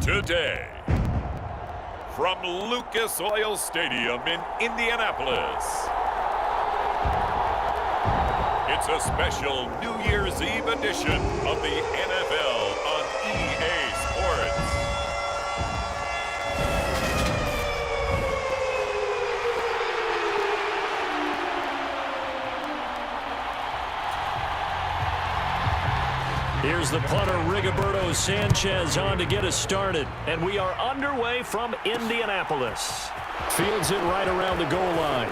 Today, from Lucas Oil Stadium in Indianapolis, it's a special New Year's Eve edition of the NFL on EA Sports. Here's the punter, Rigoberto Sanchez, on to get us started. And we are underway from Indianapolis. Fields it right around the goal line.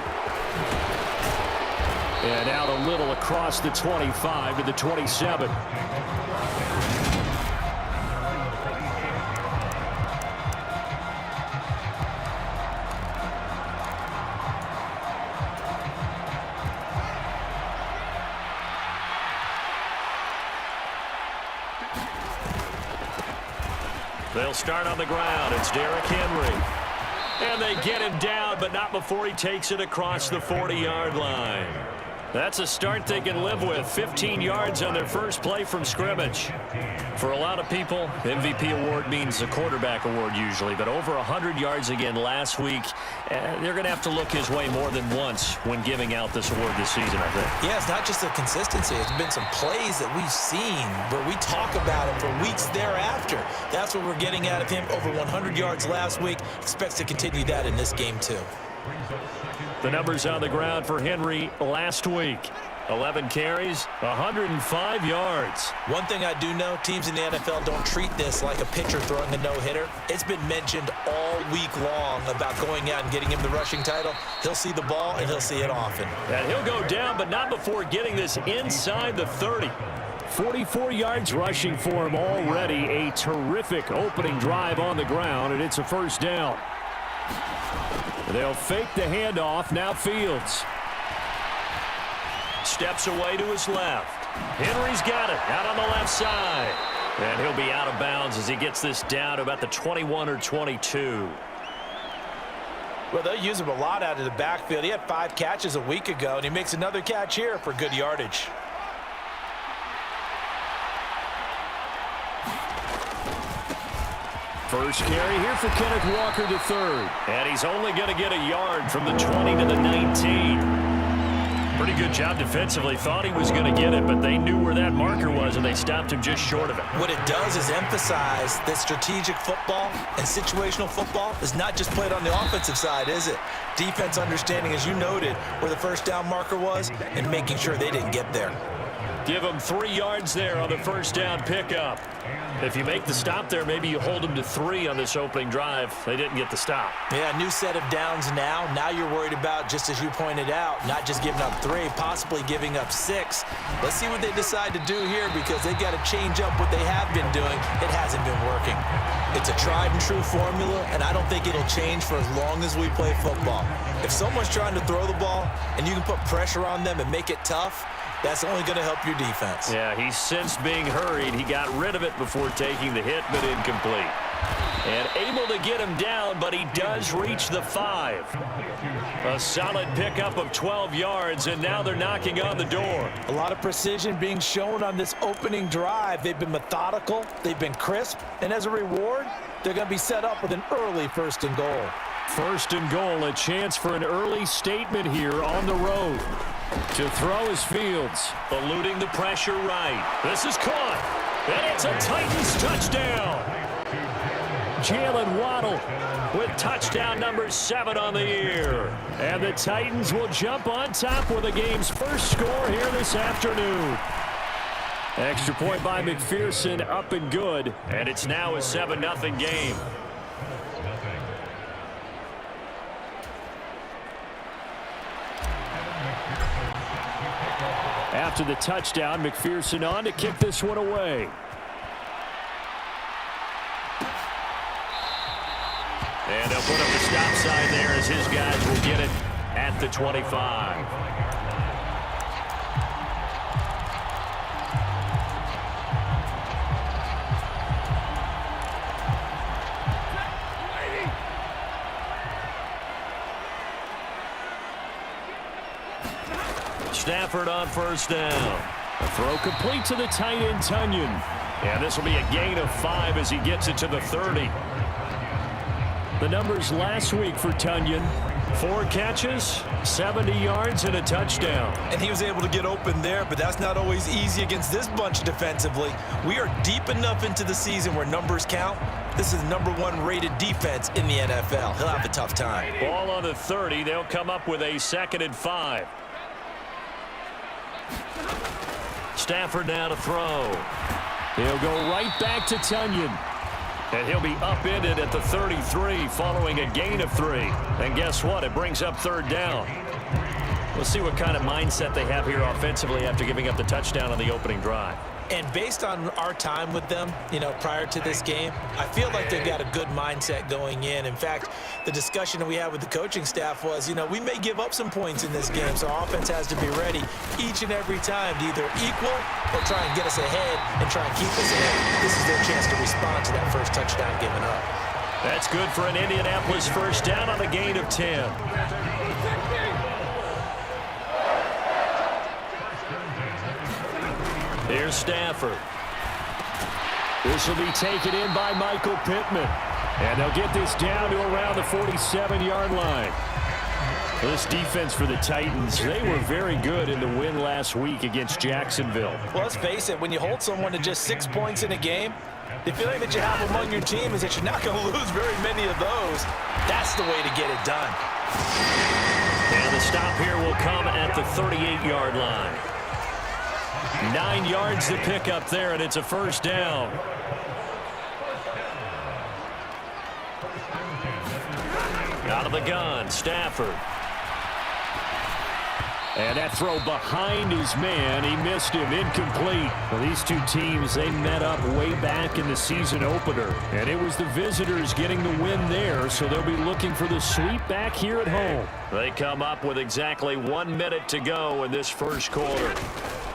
And out a little across the 25 to the 27. They'll start on the ground. It's Derrick Henry. And they get him down, but not before he takes it across the 40-yard line. That's a start they can live with. 15 yards on their first play from scrimmage. For a lot of people, MVP award means a quarterback award usually, but over 100 yards again last week. They're going to have to look his way more than once when giving out this award this season, I think. Yeah, it's not just the consistency. It's been some plays that we've seen where we talk about it for weeks thereafter. That's what we're getting out of him. Over 100 yards last week. Expects to continue that in this game, too. The numbers on the ground for Henry last week. 11 carries, 105 yards. One thing I do know, teams in the NFL don't treat this like a pitcher throwing a no-hitter. It's been mentioned all week long about going out and getting him the rushing title. He'll see the ball, and he'll see it often. And he'll go down, but not before getting this inside the 30. 44 yards rushing for him already. A terrific opening drive on the ground, and it's a first down. They'll fake the handoff. Now Fields steps away to his left. Henry's got it out on the left side. And he'll be out of bounds as he gets this down to about the 21 or 22. Well, they'll use him a lot out of the backfield. He had 5 catches a week ago, and he makes another catch here for good yardage. First carry here for Kenneth Walker to third. And he's only going to get a yard from the 20 to the 19. Pretty good job defensively. Thought he was going to get it, but they knew where that marker was, and they stopped him just short of it. What it does is emphasize that strategic football and situational football is not just played on the offensive side, is it? Defense understanding, as you noted, where the first down marker was and making sure they didn't get there. Give him 3 yards there on the first down pickup. If you make the stop there, maybe you hold them to 3 on this opening drive. They didn't get the stop. Yeah, new set of downs now. Now you're worried about, just as you pointed out, not just giving up 3, possibly giving up 6. Let's see what they decide to do here because they've got to change up what they have been doing. It hasn't been working. It's a tried and true formula, and I don't think it'll change for as long as we play football. If someone's trying to throw the ball and you can put pressure on them and make it tough, that's only going to help your defense. Yeah, he sensed being hurried. He got rid of it before taking the hit, but incomplete. And able to get him down, but he does reach the 5. A solid pickup of 12 yards, and now they're knocking on the door. A lot of precision being shown on this opening drive. They've been methodical, they've been crisp, and as a reward, they're going to be set up with an early 1st and goal. 1st and goal, a chance for an early statement here on the road. To throw is Fields, eluding the pressure right. This is caught, and it's a Titans touchdown. Jalen Waddle with touchdown number 7 on the year. And the Titans will jump on top with the game's first score here this afternoon. Extra point by McPherson, up and good, and it's now a 7-0 game. After the touchdown, McPherson on to kick this one away. And they'll put up the stop sign there as his guys will get it at the 25. Stafford on first down. A throw complete to the tight end, Tonyan. And this will be a gain of 5 as he gets it to the 30. The numbers last week for Tonyan: 4 catches, 70 yards, and a touchdown. And he was able to get open there, but that's not always easy against this bunch defensively. We are deep enough into the season where numbers count. This is the #1 rated defense in the NFL. He'll have a tough time. Ball on the 30. They'll come up with a 2nd and 5. Stafford now to throw. He'll go right back to Tonyan. And he'll be upended at the 33 following a gain of 3. And guess what? It brings up 3rd down. We'll see what kind of mindset they have here offensively after giving up the touchdown on the opening drive. And based on our time with them, prior to this game, I feel like they've got a good mindset going in. In fact, the discussion that we had with the coaching staff was, we may give up some points in this game, so our offense has to be ready each and every time to either equal or try and get us ahead and try and keep us ahead. This is their chance to respond to that first touchdown given up. That's good for an Indianapolis first down on a gain of 10. Here's Stafford. This will be taken in by Michael Pittman. And they'll get this down to around the 47-yard line. This defense for the Titans, they were very good in the win last week against Jacksonville. Well, let's face it, when you hold someone to just 6 points in a game, the feeling that you have among your team is that you're not going to lose very many of those. That's the way to get it done. And the stop here will come at the 38-yard line. 9 yards to pick up there, and it's a first down. Out of the gun, Stafford. And that throw behind his man, he missed him, incomplete. Well, these two teams, they met up way back in the season opener, and it was the visitors getting the win there, so they'll be looking for the sweep back here at home. They come up with exactly 1 minute to go in this first quarter.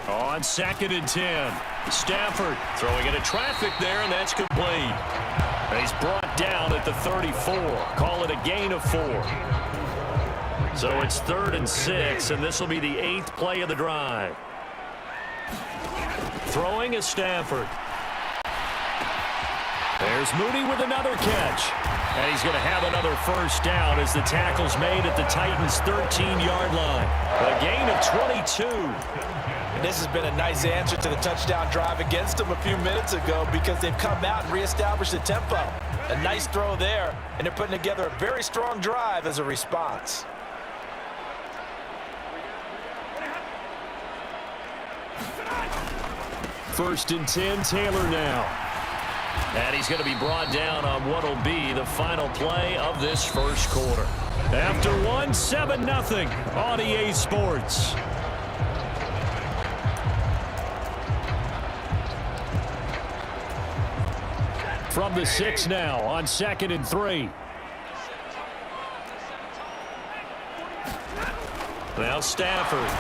On 2nd and 10, Stafford throwing into traffic there, and that's complete. And he's brought down at the 34. Call it a gain of 4. So it's 3rd and 6, and this will be the 8th play of the drive. Throwing is Stafford. There's Mooney with another catch. And he's going to have another first down as the tackle's made at the Titans' 13-yard line. A gain of 22. And this has been a nice answer to the touchdown drive against them a few minutes ago because they've come out and reestablished the tempo. A nice throw there, and they're putting together a very strong drive as a response. First and 10, Taylor now. And he's going to be brought down on what will be the final play of this first quarter. After 1, 7-0 on EA Sports. From the 6 now on 2nd and 3. Now Stafford.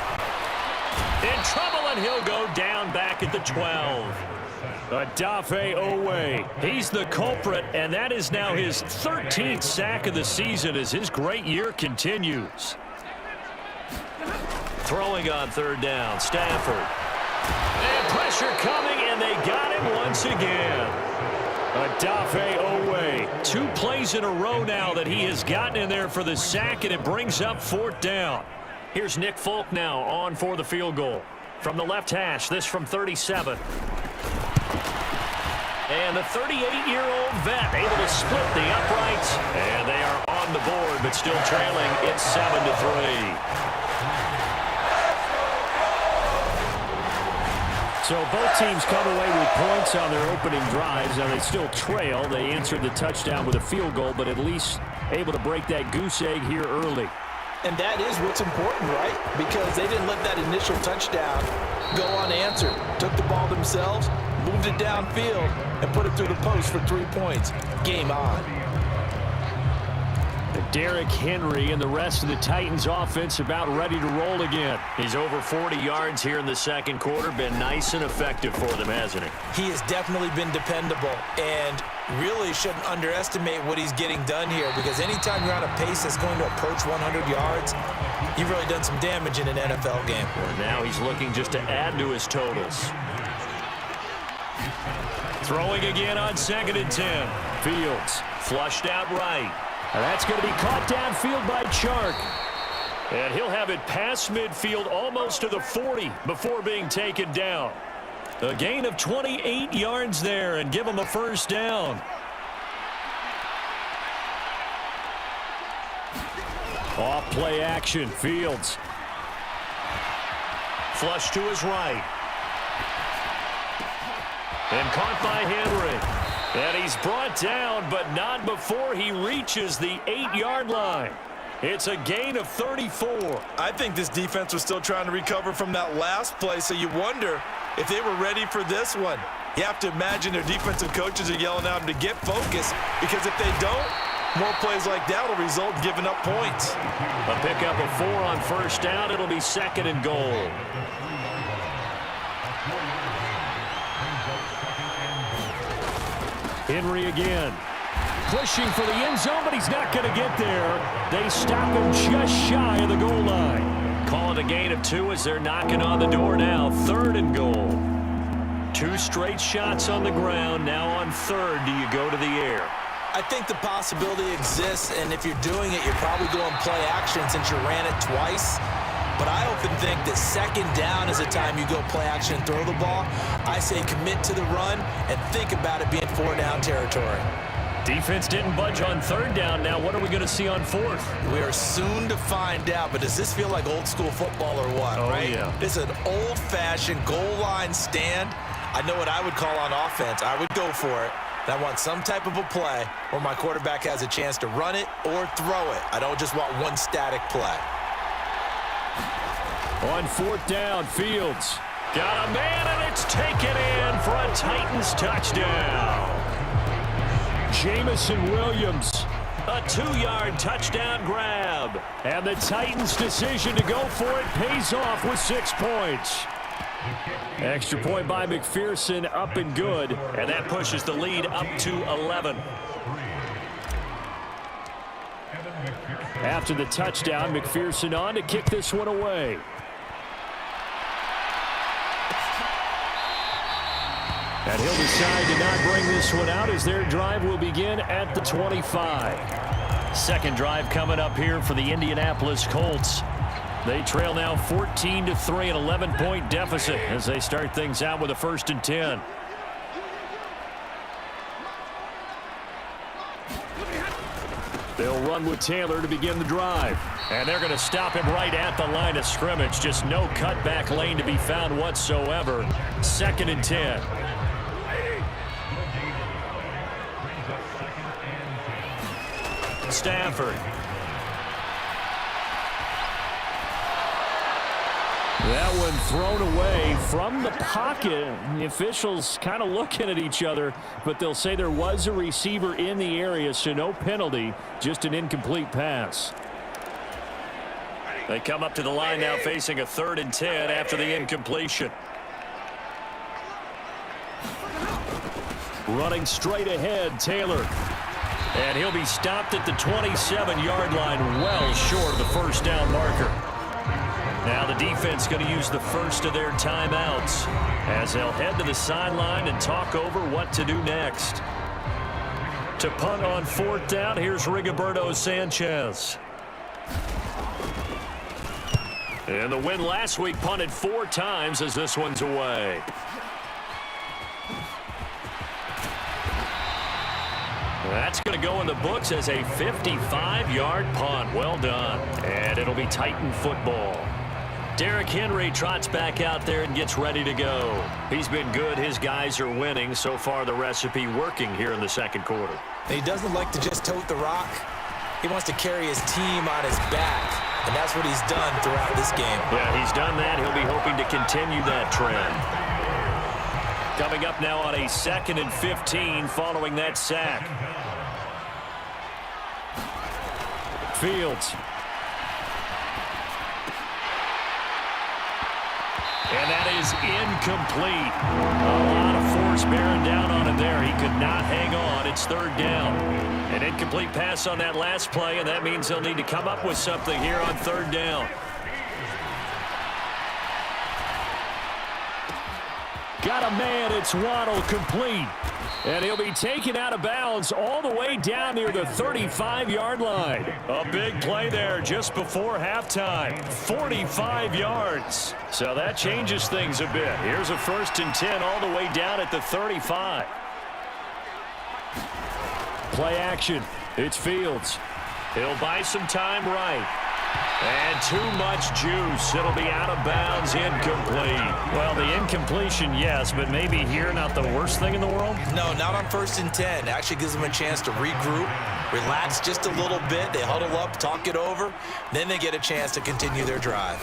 In trouble, and he'll go down back at the 12. Odafe Oweh, he's the culprit, and that is now his 13th sack of the season as his great year continues. Throwing on 3rd down, Stafford. And pressure coming, and they got him once again. Odafe Oweh, 2 plays in a row now that he has gotten in there for the sack, and it brings up 4th down. Here's Nick Folk now on for the field goal. From the left hash, this from 37. And the 38-year-old vet able to split the uprights. And they are on the board, but still trailing. It's 7-3. So both teams come away with points on their opening drives. Now they still trail. They answered the touchdown with a field goal, but at least able to break that goose egg here early. And that is what's important, right? Because they didn't let that initial touchdown go unanswered. Took the ball themselves, moved it downfield, and put it through the post for 3 points. Game on. The Derrick Henry and the rest of the Titans offense about ready to roll again. He's over 40 yards here in the second quarter. Been nice and effective for them, hasn't he? He has definitely been dependable and really shouldn't underestimate what he's getting done here, because anytime you're on a pace that's going to approach 100 yards, you've really done some damage in an NFL game. Well, now he's looking just to add to his totals. Throwing again on 2nd and 10. Fields flushed out right. And that's going to be caught downfield by Chark. And he'll have it past midfield almost to the 40 before being taken down. A gain of 28 yards there and give him a first down. Off play action. Fields. Flush to his right. And caught by Henry. And he's brought down, but not before he reaches the 8-yard line. It's a gain of 34. I think this defense was still trying to recover from that last play, so you wonder if they were ready for this one. You have to imagine their defensive coaches are yelling at them to get focused, because if they don't, more plays like that will result in giving up points. A pickup of 4 on first down. It'll be 2nd and goal. Henry again. Pushing for the end zone, but he's not going to get there. They stop him just shy of the goal line. Call it a gain of 2 as they're knocking on the door now. 3rd and goal. 2 straight shots on the ground. Now on 3rd, do you go to the air? I think the possibility exists, and if you're doing it, you're probably going play action since you ran it twice. But I often think that 2nd down is the time you go play action and throw the ball. I say commit to the run and think about it being 4-down territory. Defense didn't budge on 3rd down. Now what are we going to see on 4th? We are soon to find out, but does this feel like old school football or what, right? Yeah. This is an old-fashioned goal line stand. I know what I would call on offense. I would go for it. And I want some type of a play where my quarterback has a chance to run it or throw it. I don't just want one static play. On 4th down, Fields got a man, and it's taken in for a Titans touchdown. Jamison Williams, a 2-yard touchdown grab. And the Titans' decision to go for it pays off with 6 points. Extra point by McPherson, up and good. And that pushes the lead up to 11. After the touchdown, McPherson on to kick this one away. And he'll decide to not bring this one out as their drive will begin at the 25. Second drive coming up here for the Indianapolis Colts. They trail now 14-3, an 11-point deficit as they start things out with a 1st and 10. They'll run with Taylor to begin the drive. And they're going to stop him right at the line of scrimmage. Just no cutback lane to be found whatsoever. 2nd and 10. Stafford. That one thrown away from the pocket. The officials kind of looking at each other, but they'll say there was a receiver in the area, so no penalty, just an incomplete pass. They come up to the line now facing a 3rd and 10 after the incompletion. Running straight ahead, Taylor. And he'll be stopped at the 27-yard line, well short of the first down marker. Now the defense going to use the first of their timeouts as they'll head to the sideline and talk over what to do next. To punt on 4th down, here's Rigoberto Sanchez. And the win last week punted 4 times as this one's away. That's going to go in the books as a 55-yard punt. Well done. And it'll be Titan football. Derrick Henry trots back out there and gets ready to go. He's been good. His guys are winning. So far, the recipe working here in the second quarter. He doesn't like to just tote the rock. He wants to carry his team on his back, and that's what he's done throughout this game. Yeah, he's done that. He'll be hoping to continue that trend. Coming up now on a 2nd and 15 following that sack. Fields. And that is incomplete. A lot of force bearing down on him there. He could not hang on. It's third down. An incomplete pass on that last play, and that means they'll need to come up with something here on third down. Got a man. It's Waddle, complete. And he'll be taken out of bounds all the way down near the 35-yard line. A big play there just before halftime. 45 yards. So that changes things a bit. Here's a 1st and 10 all the way down at the 35. Play action. It's Fields. He'll buy some time right. And too much juice. It'll be out of bounds, incomplete. Well, the incompletion, yes, but maybe here not the worst thing in the world? No, not on 1st and 10. Actually gives them a chance to regroup, relax just a little bit. They huddle up, talk it over. Then they get a chance to continue their drive.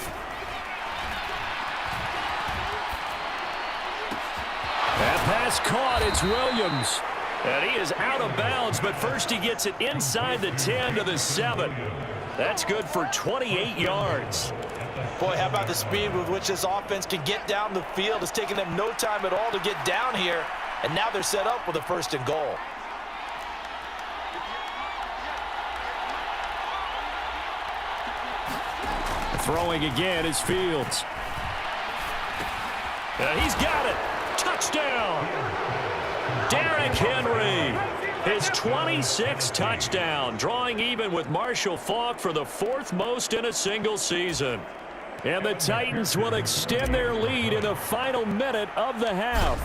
That pass caught. It's Williams. And he is out of bounds, but first he gets it inside the 10 to the 7. That's good for 28 yards. Boy, how about the speed with which this offense can get down the field? It's taking them no time at all to get down here, and now they're set up with a 1st and goal. Throwing again is Fields. He's got it. Touchdown. Derrick Henry. His 26th touchdown, drawing even with Marshall Faulk for the 4th most in a single season. And the Titans will extend their lead in the final minute of the half.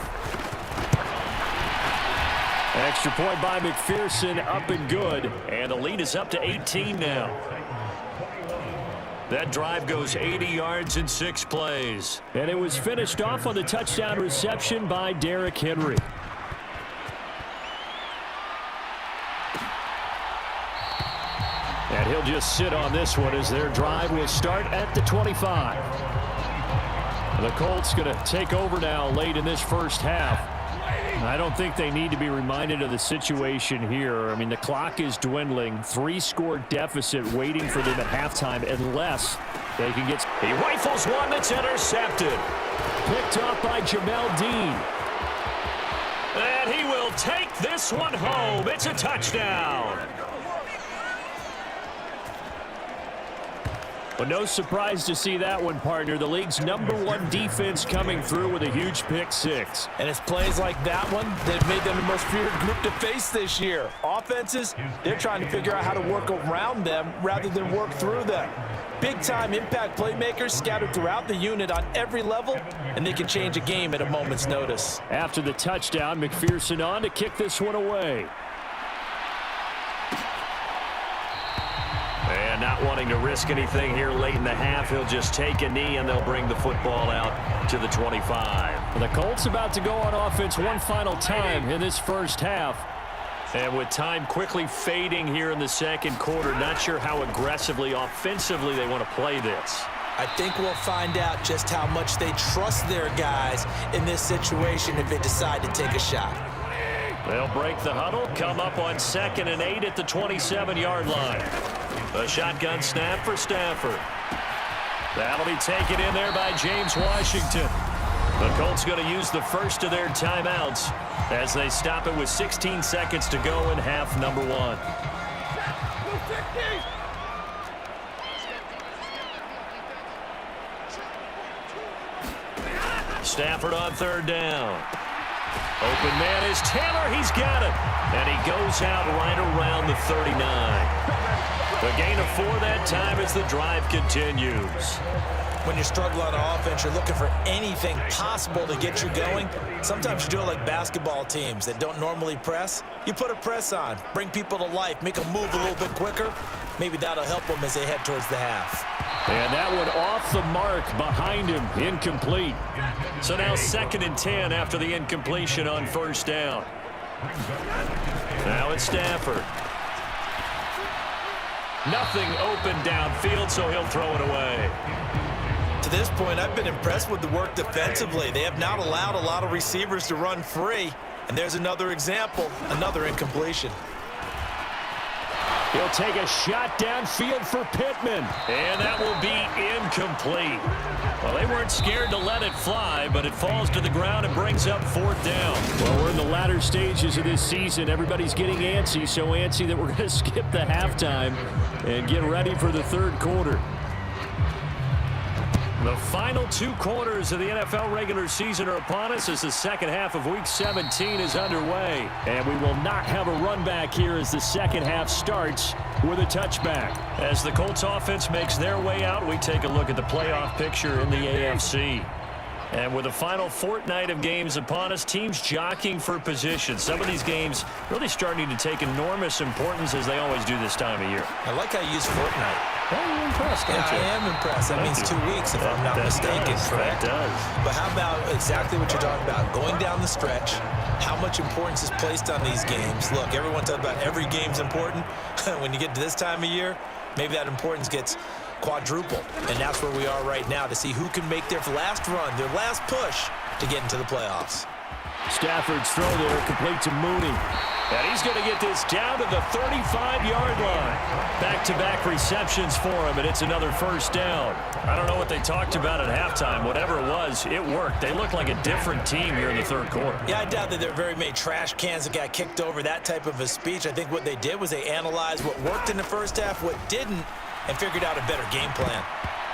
Extra point by McPherson, up and good. And the lead is up to 18 now. That drive goes 80 yards in 6 plays. And it was finished off on the touchdown reception by Derrick Henry. And he'll just sit on this one as their drive will start at the 25. The Colts going to take over now late in this first half. I don't think they need to be reminded of the situation here. I mean, the clock is dwindling. 3-score deficit waiting for them at halftime unless they can get... He rifles one that's intercepted. Picked up by Jamel Dean. And he will take this one home. It's a touchdown. But no surprise to see that one, partner. The league's #1 defense coming through with a huge pick 6. And it's plays like that one that made them the most feared group to face this year. Offenses, they're trying to figure out how to work around them rather than work through them. Big-time impact playmakers scattered throughout the unit on every level, and they can change a game at a moment's notice. After the touchdown, McPherson on to kick this one away. And not wanting to risk anything here late in the half, he'll just take a knee and they'll bring the football out to the 25. The Colts about to go on offense one final time in this first half. And with time quickly fading here in the second quarter, not sure how aggressively, offensively they want to play this. I think we'll find out just how much they trust their guys in this situation if they decide to take a shot. They'll break the huddle, come up on 2nd and 8 at the 27-yard line. A shotgun snap for Stafford. That'll be taken in there by James Washington. The Colts going to use the first of their timeouts as they stop it with 16 seconds to go in half number 1. Stafford on 3rd down. Open man is Taylor. He's got it. And he goes out right around the 39. The gain of 4 that time as the drive continues. When you struggle on offense, you're looking for anything possible to get you going. Sometimes you do it like basketball teams that don't normally press. You put a press on, bring people to life, make them move a little bit quicker. Maybe that'll help them as they head towards the half. And that one off the mark behind him, incomplete. So now 2nd and 10 after the incompletion on 1st down. Now it's Stafford. Nothing open downfield, so he'll throw it away. To this point, I've been impressed with the work defensively. They have not allowed a lot of receivers to run free. And there's another example, another incompletion. He'll take a shot downfield for Pittman. And that will be incomplete. Well, they weren't scared to let it fly, but it falls to the ground and brings up 4th down. Well, we're in the latter stages of this season. Everybody's getting antsy, so antsy that we're going to skip the halftime and get ready for the 3rd quarter. The final 2 quarters of the NFL regular season are upon us as the second half of Week 17 is underway. And we will not have a run back here as the second half starts with a touchback. As the Colts offense makes their way out, we take a look at the playoff picture in the AFC. And with the final fortnight of games upon us, teams jockeying for position. Some of these games really starting to take enormous importance as they always do this time of year. I like how you use fortnight. Well, you're impressed, aren't you? I am impressed. That means 2 weeks, if I'm not mistaken, correct? That does. But how about exactly what you're talking about? Going down the stretch, how much importance is placed on these games. Look, everyone talks about every game's important. When you get to this time of year, maybe that importance gets quadruple. And that's where we are right now to see who can make their last run, their last push to get into the playoffs. Stafford's throw there complete to Mooney. And he's going to get this down to the 35-yard line. Back-to-back receptions for him, and it's another 1st down. I don't know what they talked about at halftime. Whatever it was, it worked. They look like a different team here in the 3rd quarter. Yeah, I doubt that there are very many trash cans that got kicked over, that type of a speech. I think what they did was they analyzed what worked in the first half, what didn't, and figured out a better game plan.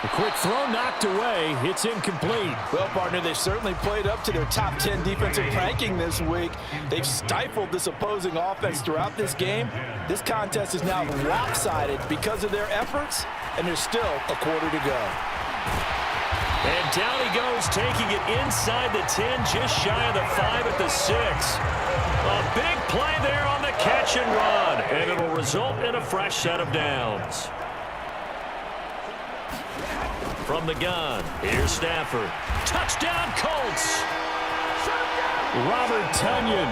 A quick throw knocked away. It's incomplete. Well, partner, they've certainly played up to their top 10 defensive ranking this week. They've stifled this opposing offense throughout this game. This contest is now lopsided because of their efforts, and there's still a quarter to go. And down he goes, taking it inside the 10, just shy of the 5 at the 6. A big play there on the catch and run, and it'll result in a fresh set of downs. From the gun, here's Stafford. Touchdown, Colts! Robert Tonyan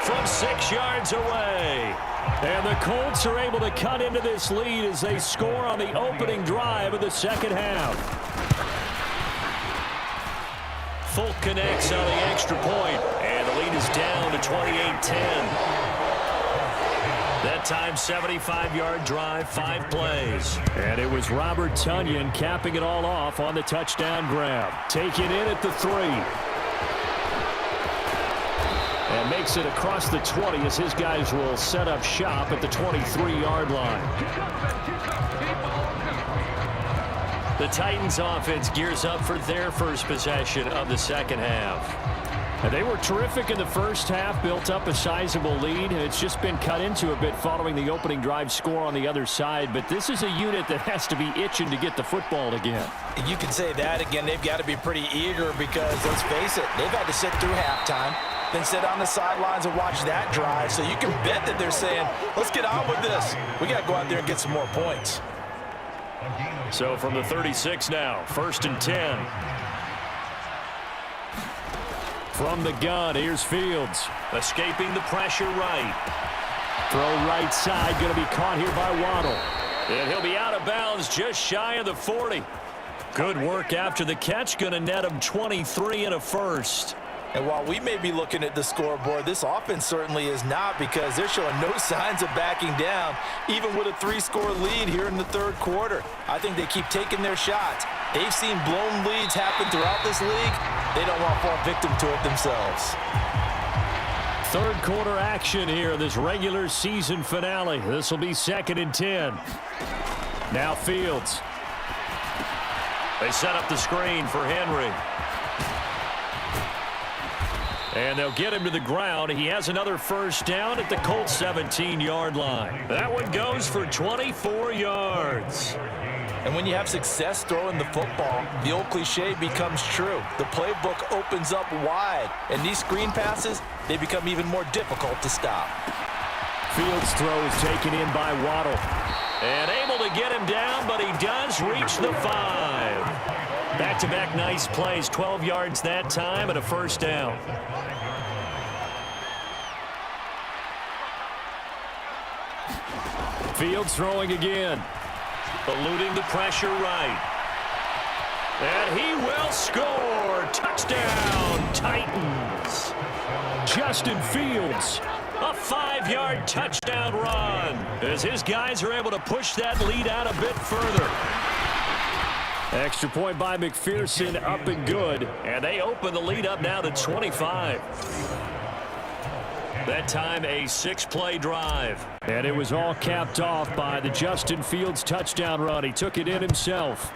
from 6 yards away. And the Colts are able to cut into this lead as they score on the opening drive of the second half. Folk connects on the extra point, and the lead is down to 28-10. That time, 75-yard drive, 5 plays. And it was Robert Tonyan capping it all off on the touchdown grab. Taken in at the 3. And makes it across the 20 as his guys will set up shop at the 23-yard line. The Titans offense gears up for their first possession of the second half. And they were terrific in the first half, built up a sizable lead. It's just been cut into a bit following the opening drive score on the other side. But this is a unit that has to be itching to get the football again. You can say that again. They've got to be pretty eager because, let's face it, they've had to sit through halftime, then sit on the sidelines and watch that drive. So you can bet that they're saying, let's get on with this. We got to go out there and get some more points. So from the 36 now, 1st and 10. From the gun, here's Fields. Escaping the pressure right. Throw right side, going to be caught here by Waddle. And he'll be out of bounds just shy of the 40. Good work after the catch, going to net him 23 and a first. And while we may be looking at the scoreboard, this offense certainly is not, because they're showing no signs of backing down, even with a 3-score lead here in the 3rd quarter. I think they keep taking their shots. They've seen blown leads happen throughout this league. They don't want to fall victim to it themselves. 3rd quarter action here in this regular season finale. This will be 2nd and 10. Now Fields. They set up the screen for Henry. And they'll get him to the ground. He has another first down at the Colts 17-yard line. That one goes for 24 yards. And when you have success throwing the football, the old cliche becomes true. The playbook opens up wide. And these screen passes, they become even more difficult to stop. Fields' throw is taken in by Waddle. And able to get him down, but he does reach the 5. Back-to-back nice plays, 12 yards that time and a first down. Fields throwing again. Eluding the pressure right. And he will score. Touchdown, Titans. Justin Fields, a 5-yard touchdown run as his guys are able to push that lead out a bit further. Extra point by McPherson, up and good. And they open the lead up now to 25. That time a 6-play drive. And it was all capped off by the Justin Fields touchdown run. He took it in himself.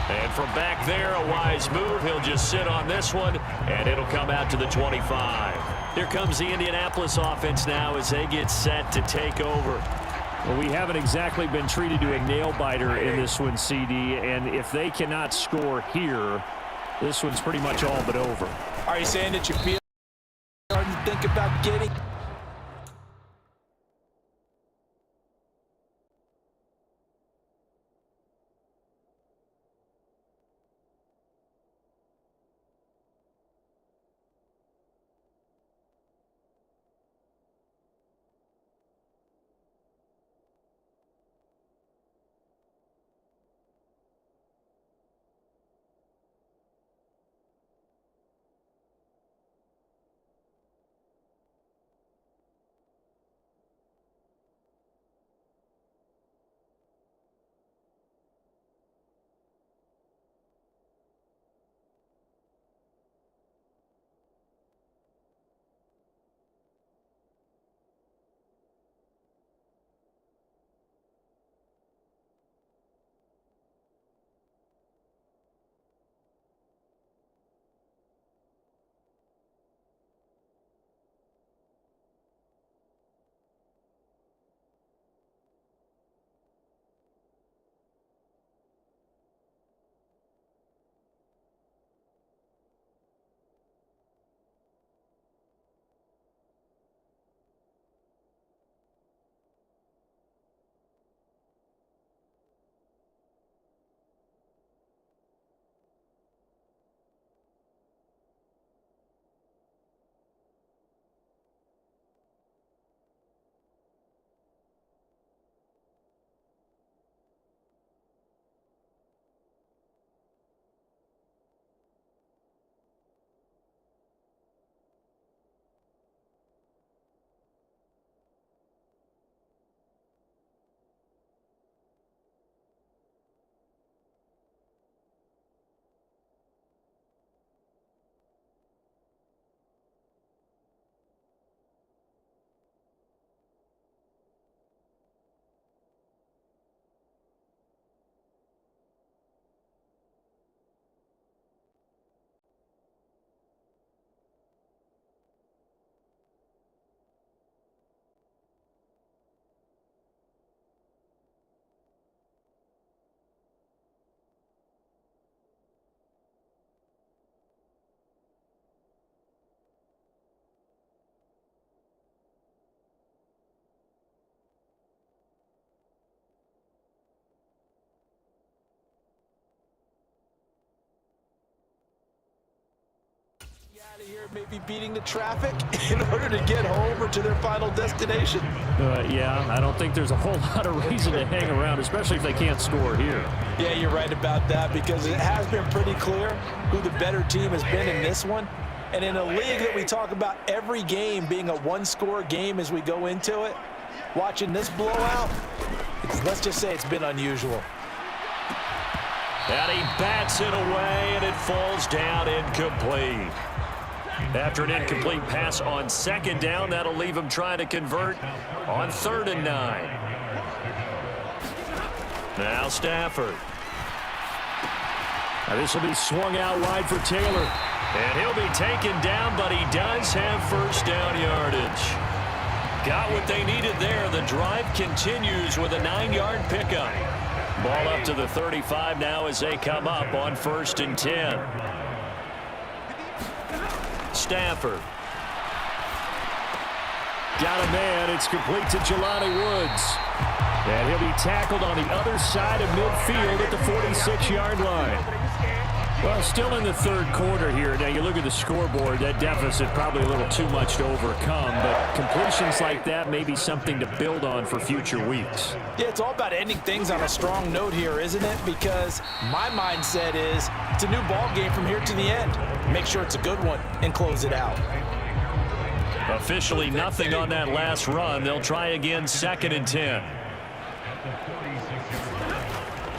And from back there, a wise move. He'll just sit on this one, and it'll come out to the 25. Here comes the Indianapolis offense now as they get set to take over. Well, we haven't exactly been treated to a nail-biter in this one, CD, and if they cannot score here, this one's pretty much all but over. Are you saying that you feel starting to think about getting... out of here, maybe beating the traffic in order to get home or to their final destination? Yeah, I don't think there's a whole lot of reason to hang around, especially if they can't score here. Yeah, you're right about that because it has been pretty clear who the better team has been in this one. And in a league that we talk about every game being a one-score game as we go into it, watching this blowout, let's just say it's been unusual. And he bats it away, and it falls down incomplete. After an incomplete pass on second down, that'll leave him trying to convert on 3rd and 9. Now Stafford. Now this will be swung out wide for Taylor. And he'll be taken down, but he does have first down yardage. Got what they needed there. The drive continues with a 9-yard pickup. Ball up to the 35 now as they come up on 1st and 10. Stafford. Got a man. It's complete to Jelani Woods. And he'll be tackled on the other side of midfield at the 46-yard line. Well, still in the third quarter here. Now, you look at the scoreboard, that deficit probably a little too much to overcome, but completions like that may be something to build on for future weeks. Yeah, it's all about ending things on a strong note here, isn't it? Because my mindset is it's a new ball game from here to the end. Make sure it's a good one and close it out. Officially nothing on that last run. They'll try again, 2nd and 10.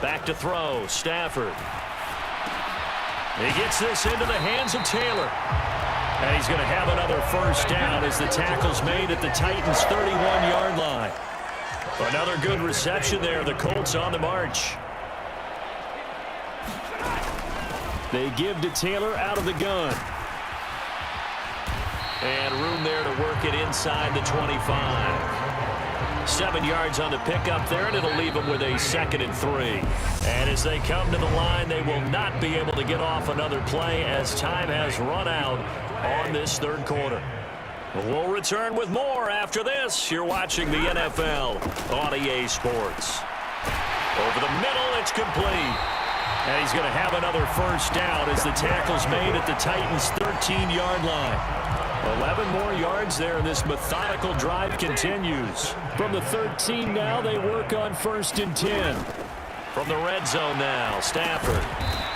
Back to throw, Stafford. He gets this into the hands of Taylor. And he's going to have another first down as the tackle's made at the Titans' 31-yard line. Another good reception there. The Colts on the march. They give to Taylor out of the gun. And room there to work it inside the 25. 7 yards on the pickup there, and it'll leave them with a 2nd and 3. And as they come to the line, they will not be able to get off another play as time has run out on this third quarter. We'll return with more after this. You're watching the NFL on EA Sports. Over the middle, it's complete. And he's going to have another first down as the tackle's made at the Titans' 13-yard line. 11 more yards there. This methodical drive continues. From the 13 now, they work on 1st and 10. From the red zone now, Stafford.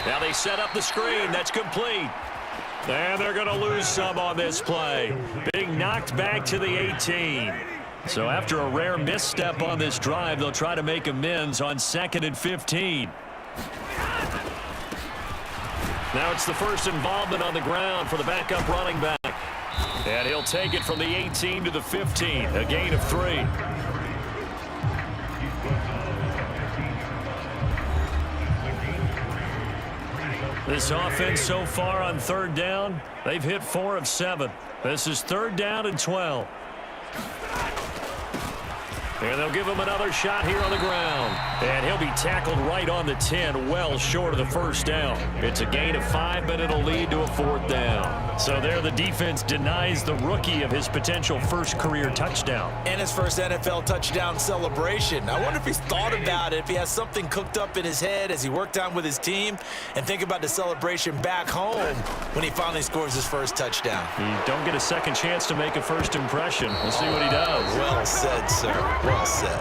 Now they set up the screen. That's complete. And they're going to lose some on this play. Being knocked back to the 18. So after a rare misstep on this drive, they'll try to make amends on 2nd and 15. Now it's the first involvement on the ground for the backup running back. And he'll take it from the 18 to the 15, a gain of 3. This offense so far on 3rd down, they've hit 4 of 7. This is 3rd down and 12. And they'll give him another shot here on the ground. And he'll be tackled right on the 10, well short of the first down. It's a gain of 5, but it'll lead to a 4th down. So there the defense denies the rookie of his potential first career touchdown. And his first NFL touchdown celebration. I wonder if he's thought about it, if he has something cooked up in his head as he worked on with his team, and think about the celebration back home when he finally scores his first touchdown. You don't get a second chance to make a first impression. We'll see what he does. Well said, sir. Well said.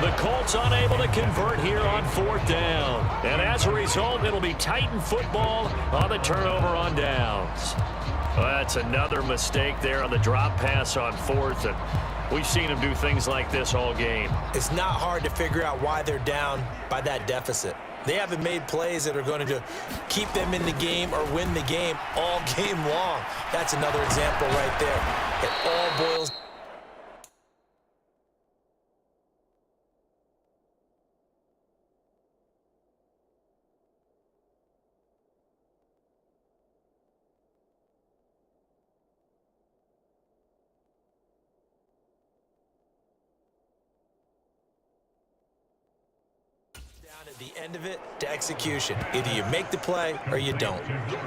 The Colts unable to convert here on 4th down. And as a result, it'll be Titan football on the turnover on downs. Well, that's another mistake there on the drop pass on 4th. And we've seen him do things like this all game. It's not hard to figure out why they're down by that deficit. They haven't made plays that are going to keep them in the game or win the game all game long. That's another example right there. It all boils down. At the end of it to execution. Either you make the play or you don't.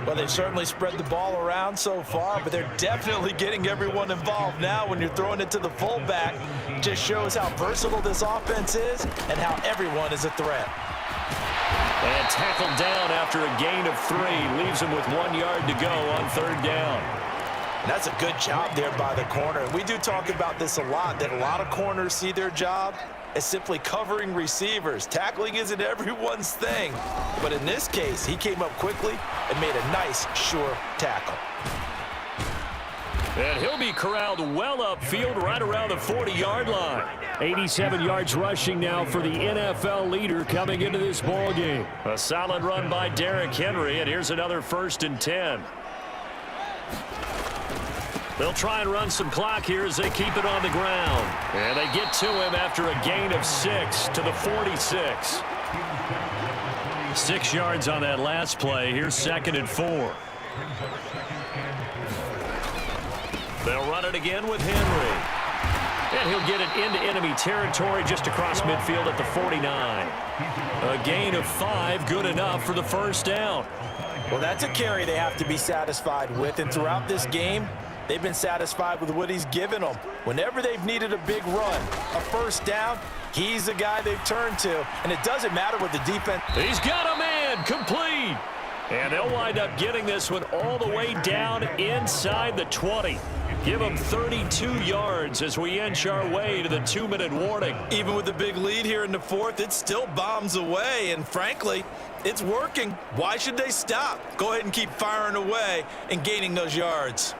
Well, they've certainly spread the ball around so far, but they're definitely getting everyone involved now when you're throwing it to the fullback. It just shows how versatile this offense is and how everyone is a threat. And tackled down after a gain of 3. Leaves him with 1 yard to go on 3rd down. And that's a good job there by the corner. We do talk about this a lot, that a lot of corners see their job as simply covering receivers. Tackling isn't everyone's thing. But in this case, he came up quickly and made a nice, sure tackle. And he'll be corralled well upfield right around the 40-yard line. 87 yards rushing now for the NFL leader coming into this ball game. A solid run by Derrick Henry, and here's another 1st and 10. They'll try and run some clock here as they keep it on the ground. And they get to him after a gain of 6 to the 46. 6 yards on that last play. Here's 2nd and 4. They'll run it again with Henry. And he'll get it into enemy territory just across midfield at the 49. A gain of 5, good enough for the first down. Well, that's a carry they have to be satisfied with. And throughout this game, they've been satisfied with what he's given them. Whenever they've needed a big run, a first down, he's the guy they've turned to. And it doesn't matter what the defense. He's got a man, complete. And they'll wind up getting this one all the way down inside the 20. Give them 32 yards as we inch our way to the 2-minute warning. Even with the big lead here in the fourth, it still bombs away, and frankly, it's working. Why should they stop? Go ahead and keep firing away and gaining those yards.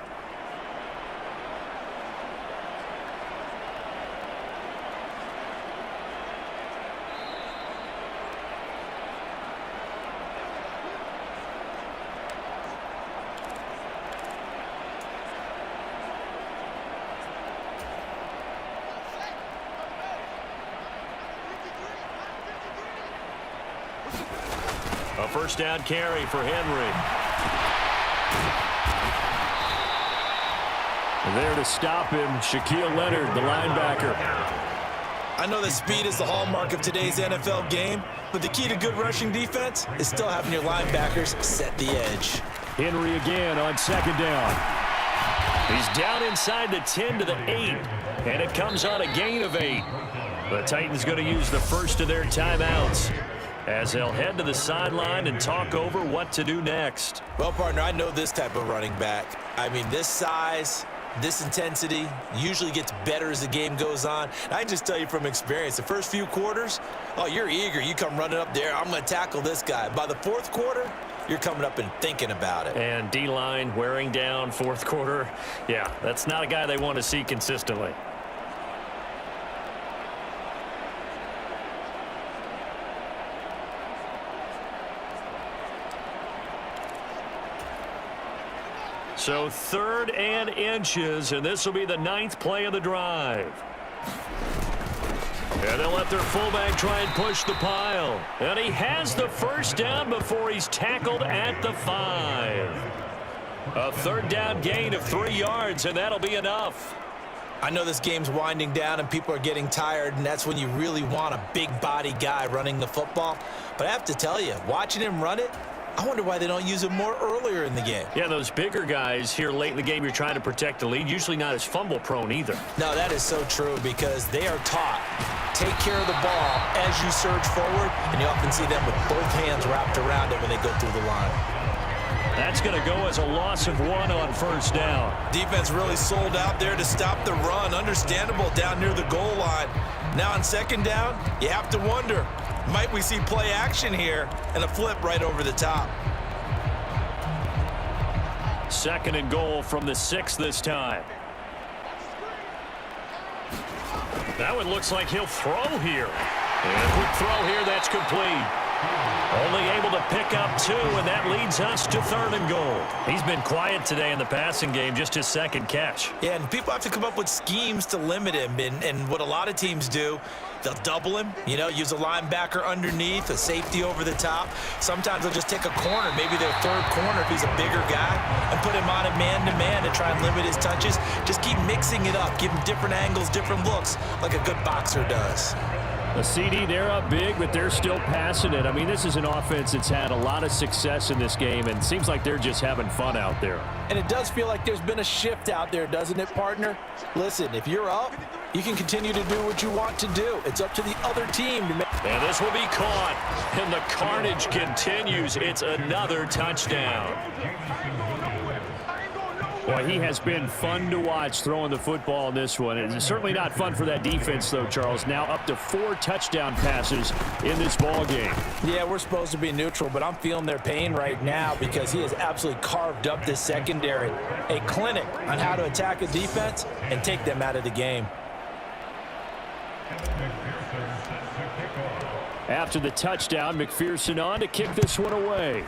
A first down carry for Henry. There to stop him, Shaquille Leonard, the linebacker. I know that speed is the hallmark of today's NFL game, but the key to good rushing defense is still having your linebackers set the edge. Henry again on second down. He's down inside the 10 to the 8, and it comes on a gain of 8. The Titans going to use the first of their timeouts as they'll head to the sideline and talk over what to do next. Well, partner, I know this type of running back. I mean, this size, this intensity usually gets better as the game goes on. And I can just tell you from experience, the first few quarters, oh, you're eager. You come running up there, I'm going to tackle this guy. By the fourth quarter, you're coming up and thinking about it. And D-line wearing down fourth quarter. Yeah, that's not a guy they want to see consistently. So 3rd and inches, and this will be the 9th play of the drive. And they'll let their fullback try and push the pile. And he has the first down before he's tackled at the 5. A 3rd down gain of 3 yards, and that'll be enough. I know this game's winding down and people are getting tired, and that's when you really want a big body guy running the football. But I have to tell you, watching him run it, I wonder why they don't use him more earlier in the game. Yeah, those bigger guys here late in the game, you're trying to protect the lead, usually not as fumble prone either. No, that is so true because they are taught, take care of the ball as you surge forward, and you often see them with both hands wrapped around it when they go through the line. That's going to go as a loss of 1 on first down. Defense really sold out there to stop the run. Understandable down near the goal line. Now on second down, you have to wonder, might we see play action here and a flip right over the top? 2nd and goal from the 6 this time. That one looks like he'll throw here. And a quick throw here, that's complete. Only able to pick up 2, and that leads us to 3rd and goal. He's been quiet today in the passing game, just his 2nd catch. Yeah, and people have to come up with schemes to limit him, and what a lot of teams do, they'll double him, you know, use a linebacker underneath, a safety over the top. Sometimes they'll just take a corner, maybe their 3rd corner if he's a bigger guy, and put him on a man-to-man to try and limit his touches. Just keep mixing it up, give him different angles, different looks, like a good boxer does. The CD, they're up big, but they're still passing it. I mean, this is an offense that's had a lot of success in this game, and it seems like they're just having fun out there. And it does feel like there's been a shift out there, doesn't it, partner? Listen, if you're up, you can continue to do what you want to do. It's up to the other team to make. And this will be caught, and the carnage continues. It's another touchdown. Boy, he has been fun to watch throwing the football in this one. It's certainly not fun for that defense, though, Charles. Now up to 4 touchdown passes in this ball game. Yeah, we're supposed to be neutral, but I'm feeling their pain right now because he has absolutely carved up this secondary. A clinic on how to attack a defense and take them out of the game. After the touchdown, McPherson on to kick this one away.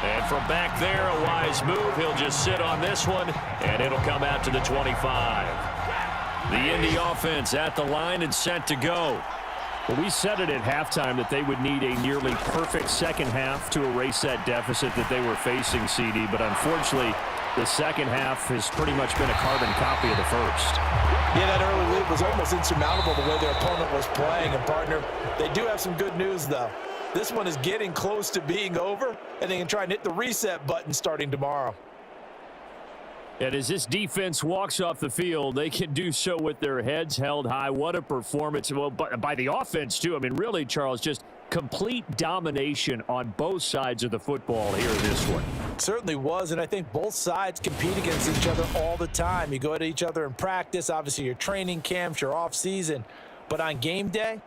And from back there, a wise move. He'll just sit on this one, and it'll come out to the 25. The Indy offense at the line and set to go. Well, we said it at halftime that they would need a nearly perfect second half to erase that deficit that they were facing, CD. But unfortunately, the second half has pretty much been a carbon copy of the first. Yeah, that early lead was almost insurmountable the way their opponent was playing. And, partner, they do have some good news, though. This one is getting close to being over, and they can try and hit the reset button starting tomorrow. And as this defense walks off the field, they can do so with their heads held high. What a performance. Well, by the offense, too. I mean, really, Charles, just complete domination on both sides of the football here in this one. Certainly was, and I think both sides compete against each other all the time. You go at each other in practice, obviously your training camps, your off-season, but on game day,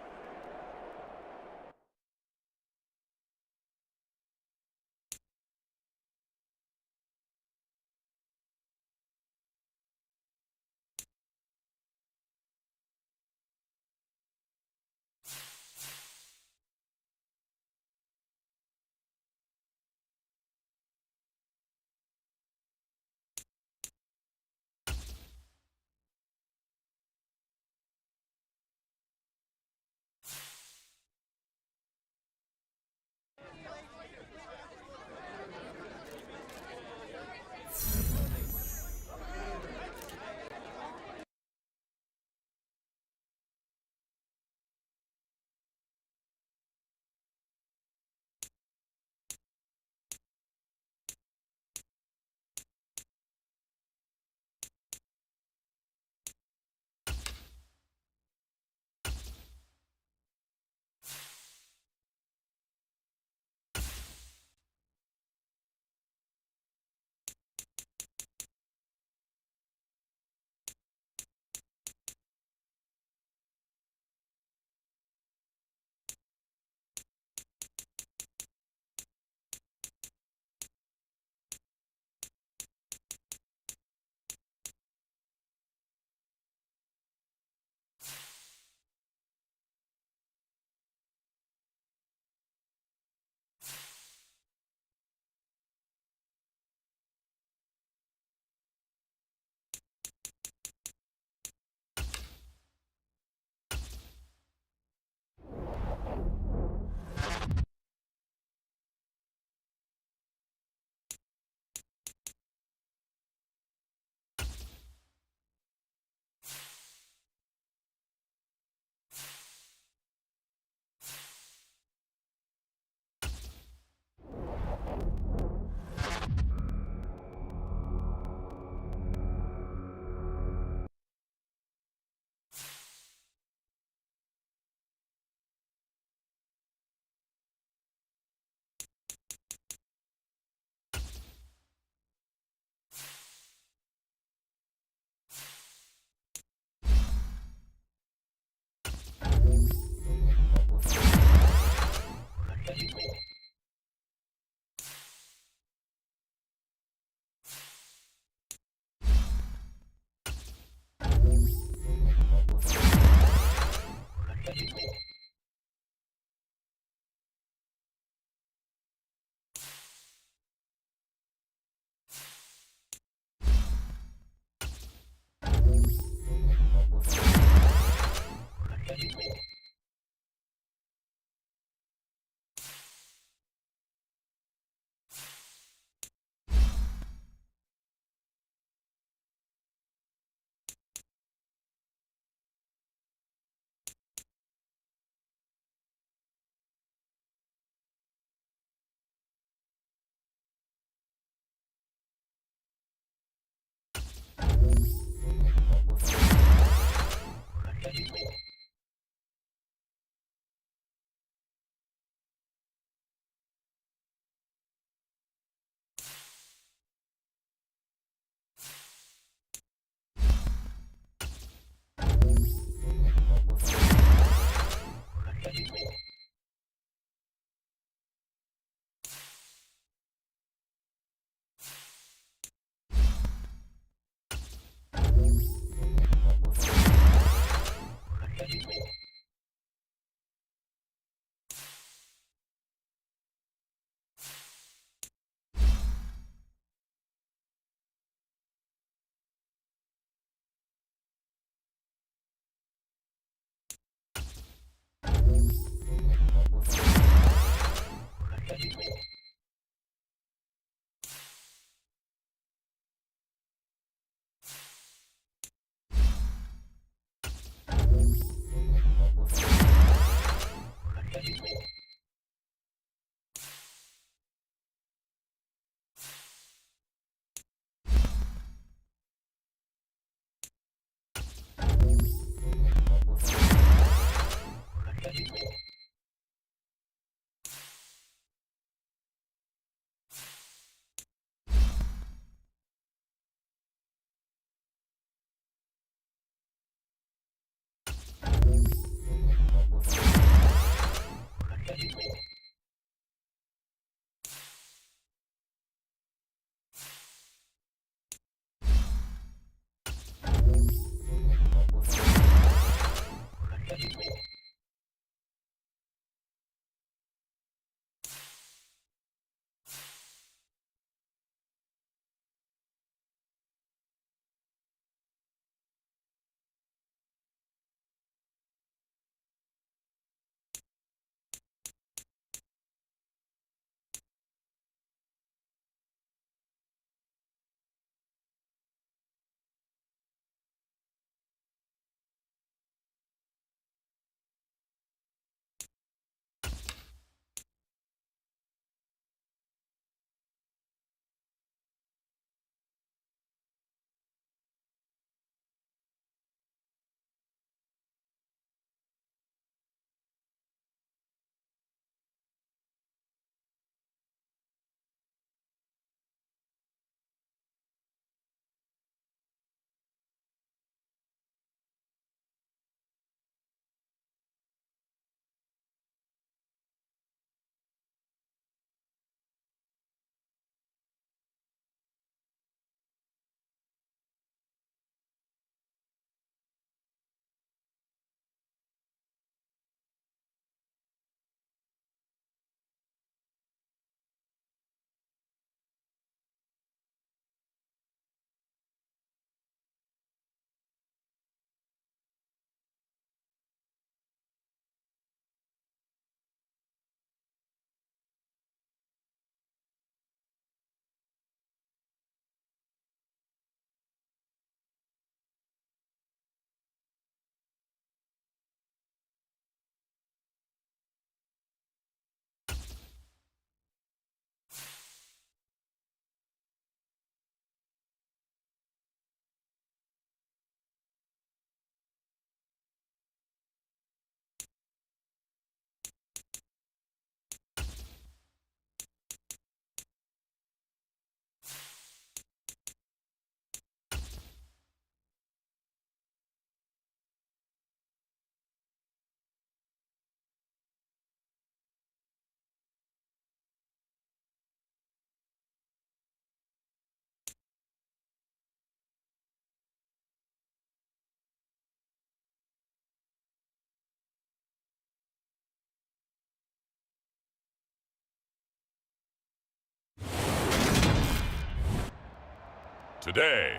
today.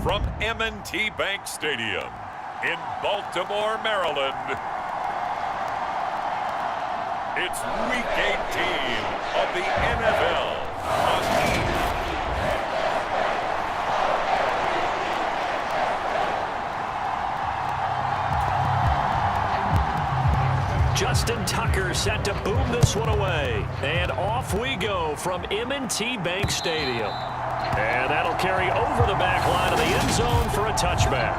From M&T Bank Stadium in Baltimore, Maryland, it's Week 18 of the NFL on E! Justin Tucker set to boom this one away. And off we go from M&T Bank Stadium. And that'll carry over the back line of the end zone for a touchback.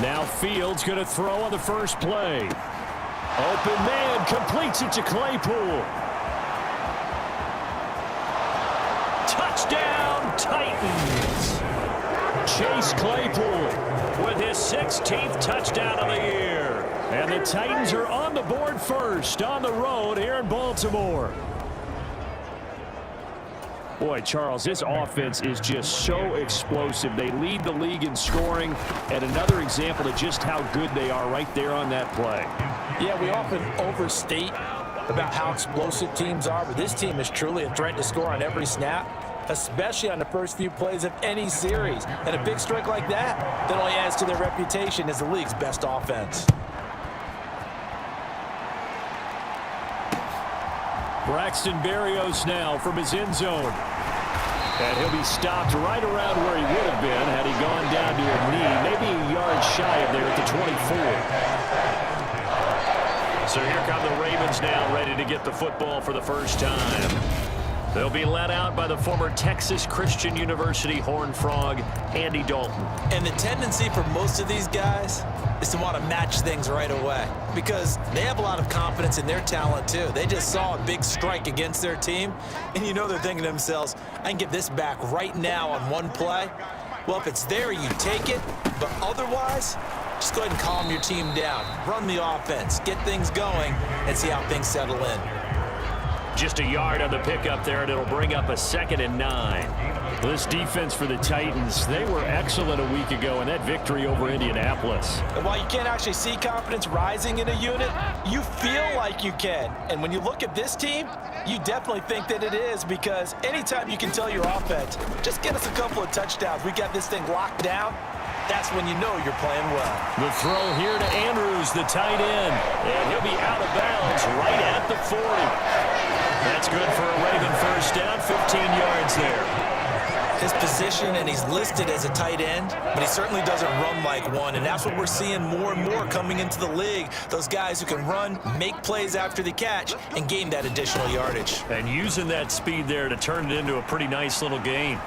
Now Fields going to throw on the first play. Open man completes it to Claypool. Touchdown, Titans. Chase Claypool with his 16th touchdown of the year. And the Titans are on the board first on the road here in Baltimore. Boy, Charles, this offense is just so explosive. They lead the league in scoring, and another example of just how good they are right there on that play. Yeah, we often overstate about how explosive teams are, but this team is truly a threat to score on every snap, especially on the first few plays of any series. And a big strike like that only adds to their reputation as the league's best offense. Braxton Berrios now from his end zone. And he'll be stopped right around where he would have been had he gone down to a knee, maybe a yard shy of there at the 24. So here come the Ravens now, ready to get the football for the first time. They'll be led out by the former Texas Christian University Horned Frog, Andy Dalton. And the tendency for most of these guys is to want to match things right away because they have a lot of confidence in their talent too. They just saw a big strike against their team, and you know they're thinking to themselves, I can get this back right now on one play. Well, if it's there, you take it, but otherwise, just go ahead and calm your team down. Run the offense, get things going, and see how things settle in. Just a yard on the pickup there, and it'll bring up a 2nd and 9. This defense for the Titans, they were excellent a week ago in that victory over Indianapolis. And while you can't actually see confidence rising in a unit, you feel like you can. And when you look at this team, you definitely think that it is, because anytime you can tell your offense, just get us a couple of touchdowns, we got this thing locked down, that's when you know you're playing well. The throw here to Andrews, the tight end. And he'll be out of bounds right at the 40. That's good for a Raven first down, 15 yards there. His position, and he's listed as a tight end, but he certainly doesn't run like one, and that's what we're seeing more and more coming into the league. Those guys who can run, make plays after the catch, and gain that additional yardage. And using that speed there to turn it into a pretty nice little gain.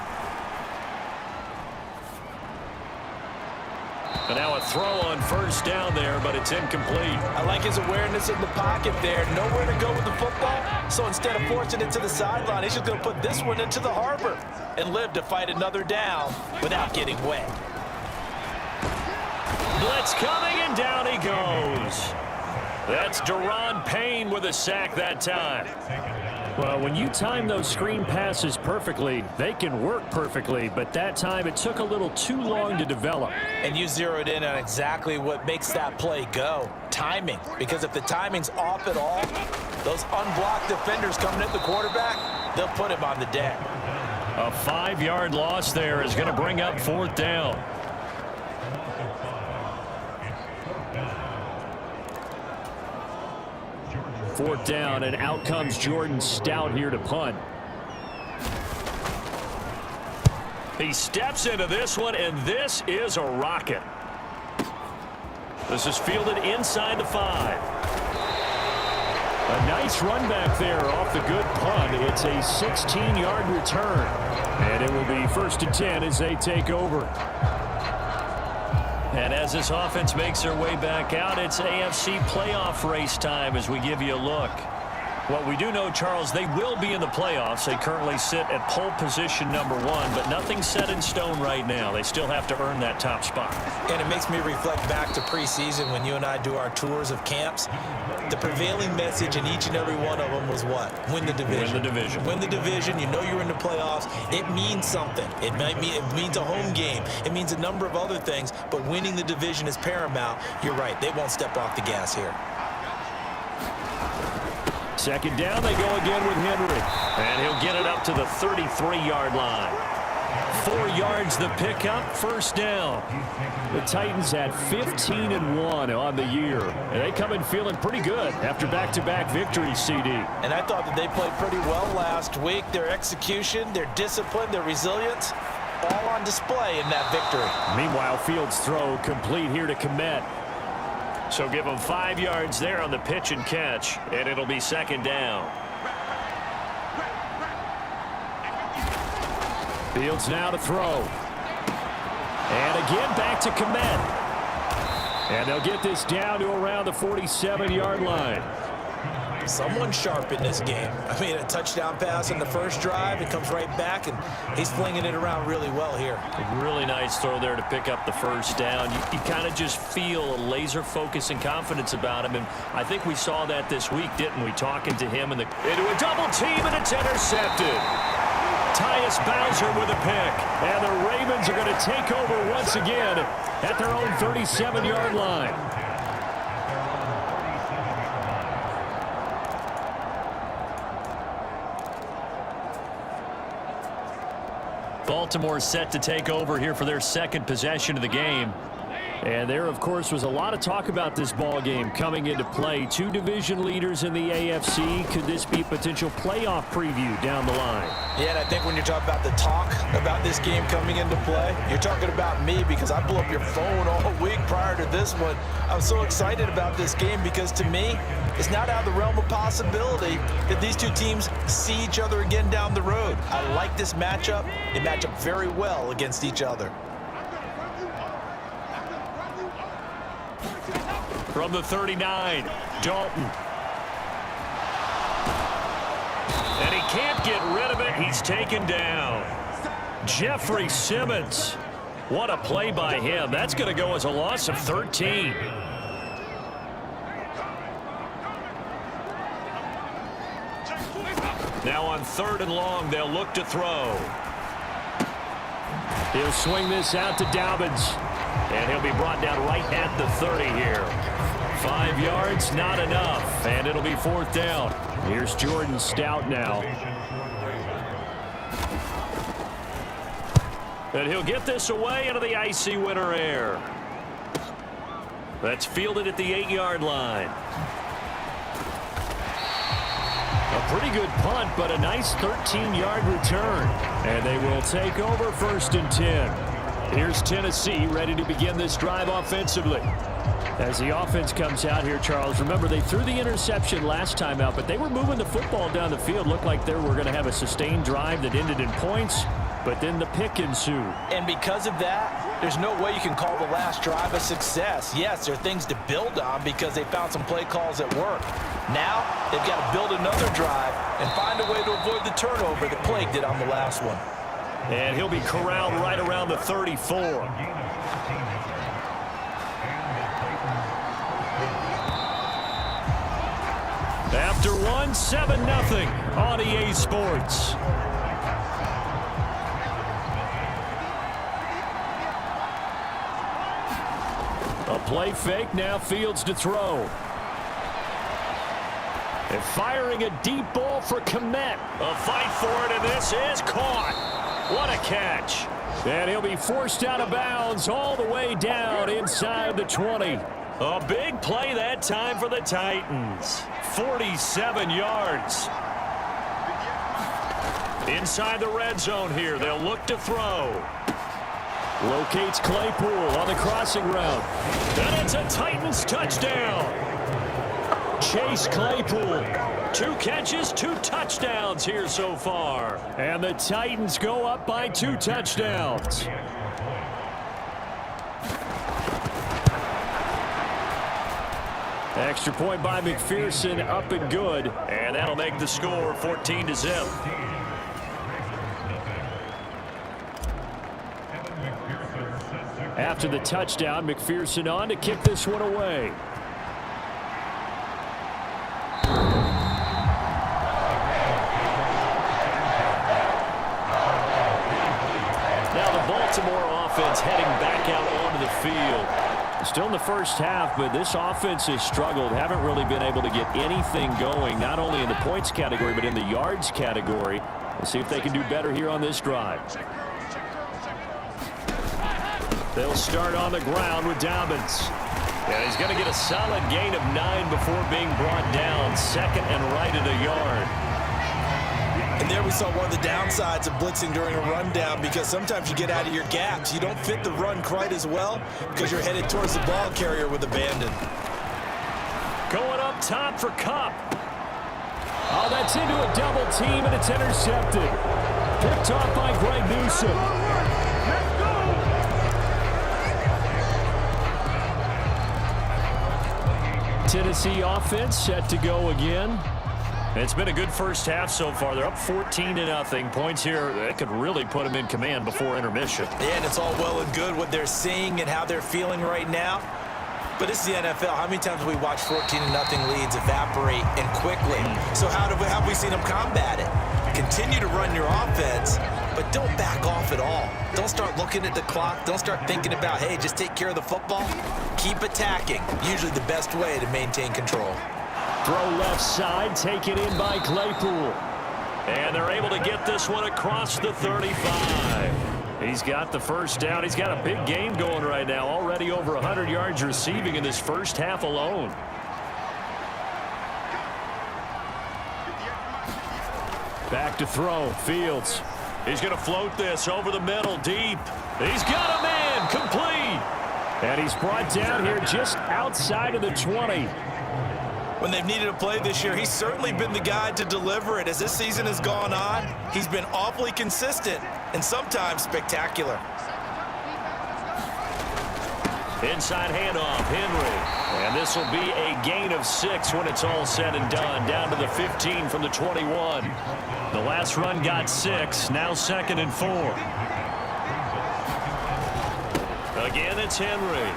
And now a throw on first down there, but it's incomplete. I like his awareness in the pocket there. Nowhere to go with the football. So instead of forcing it to the sideline, he's just going to put this one into the harbor and live to fight another down without getting wet. Blitz coming, and down he goes. That's Daron Payne with a sack that time. Well, when you time those screen passes perfectly, they can work perfectly, but that time it took a little too long to develop. And you zeroed in on exactly what makes that play go. Timing. Because if the timing's off at all, those unblocked defenders coming at the quarterback, they'll put him on the deck. A 5-yard loss there is going to bring up 4th down. Fourth down, and out comes Jordan Stout here to punt. He steps into this one, and this is a rocket. This is fielded inside the 5. A nice run back there off the good punt. It's a 16-yard return, and it will be 1st and 10 as they take over. And as this offense makes their way back out, it's AFC playoff race time as we give you a look. Well, we do know, Charles, they will be in the playoffs. They currently sit at pole position #1, but nothing's set in stone right now. They still have to earn that top spot. And it makes me reflect back to preseason when you and I do our tours of camps. The prevailing message in each and every one of them was what? Win the division. Win the division. Win the division. You know you're in the playoffs. It means something. It means a home game. It means a number of other things, but winning the division is paramount. You're right. They won't step off the gas here. Second down, they go again with Henry. And he'll get it up to the 33-yard line. 4 yards the pickup, first down. The Titans had 15-1 on the year. And they come in feeling pretty good after back-to-back victories, CD. And I thought that they played pretty well last week. Their execution, their discipline, their resilience, all on display in that victory. Meanwhile, Fields' throw complete here to Kmet. So give them 5 yards there on the pitch and catch, and it'll be second down. Fields now to throw. And again back to Kmet. And they'll get this down to around the 47-yard line. Someone sharp in this game. I mean, a touchdown pass in the first drive. It comes right back, and he's flinging it around really well here. A really nice throw there to pick up the first down. You kind of just feel a laser focus and confidence about him, and I think we saw that this week, didn't we? Talking to him into a double team, and it's intercepted. Tyus Bowser with a pick, and the Ravens are going to take over once again at their own 37-yard line. Baltimore set to take over here for their second possession of the game. And there, of course, was a lot of talk about this ball game coming into play. 2 division leaders in the AFC. Could this be a potential playoff preview down the line? Yeah, and I think when you're talking about the talk about this game coming into play, you're talking about me because I blew up your phone all week prior to this one. I was so excited about this game because, to me, it's not out of the realm of possibility that these two teams see each other again down the road. I like this matchup. They match up very well against each other. From the 39, Dalton. And he can't get rid of it. He's taken down. Jeffrey Simmons. What a play by him. That's going to go as a loss of 13. Now on 3rd and long, they'll look to throw. He'll swing this out to Dobbins. And he'll be brought down right at the 30 here. 5 yards, not enough. And it'll be 4th down. Here's Jordan Stout now. And he'll get this away into the icy winter air. That's fielded at the 8-yard line. A pretty good punt, but a nice 13-yard return. And they will take over 1st and 10. Here's Tennessee ready to begin this drive offensively. As the offense comes out here, Charles, remember they threw the interception last time out, but they were moving the football down the field. Looked like they were going to have a sustained drive that ended in points, but then the pick ensued. And because of that, there's no way you can call the last drive a success. Yes, there are things to build on because they found some play calls that work. Now, they've got to build another drive and find a way to avoid the turnover that plagued it on the last one. And he'll be corralled right around the 34. After one, 7-0 on EA Sports. A play fake, now Fields to throw. And firing a deep ball for Kmet. A fight for it, and this is caught. What a catch. And he'll be forced out of bounds all the way down inside the 20. A big play that time for the Titans. 47 yards. Inside the red zone here, they'll look to throw. Locates Claypool on the crossing route. And it's a Titans touchdown. Chase Claypool. 2 catches, 2 touchdowns here so far. And the Titans go up by 2 touchdowns. Extra point by McPherson, up and good. And that'll make the score 14-0. After the touchdown, McPherson on to kick this one away. Now the Baltimore offense heading back out onto the field. Still in the first half, but this offense has struggled. Haven't really been able to get anything going, not only in the points category, but in the yards category. We'll see if they can do better here on this drive. They'll start on the ground with Dobbins. And he's going to get a solid gain of 9 before being brought down. Second and right at a yard. And there we saw one of the downsides of blitzing during a rundown, because sometimes you get out of your gaps. You don't fit the run quite as well because you're headed towards the ball carrier with abandon. Going up top for Kupp. Oh, that's into a double team, and it's intercepted. Picked off by Greg Newsome. Tennessee offense set to go again. It's been a good first half so far. They're up 14-0. Points here that could really put them in command before intermission. Yeah, and it's all well and good what they're seeing and how they're feeling right now. But it's the NFL. How many times have we watched 14-0 leads evaporate and quickly? So how have we seen them combat it? Continue to run your offense, but don't back off at all. Don't start looking at the clock. Don't start thinking about, hey, just take care of the football. Keep attacking. Usually the best way to maintain control. Throw left side, taken in by Claypool. And they're able to get this one across the 35. He's got the first down. He's got a big game going right now. Already over 100 yards receiving in this first half alone. Back to throw. Fields. He's going to float this over the middle, deep. He's got a man, complete. And he's brought down here just outside of the 20. When they've needed a play this year, he's certainly been the guy to deliver it. As this season has gone on, he's been awfully consistent and sometimes spectacular. Inside handoff, Henry. And this will be a gain of 6 when it's all said and done. Down to the 15 from the 21. The last run got 6. Now 2nd and 4. Again, it's Henry.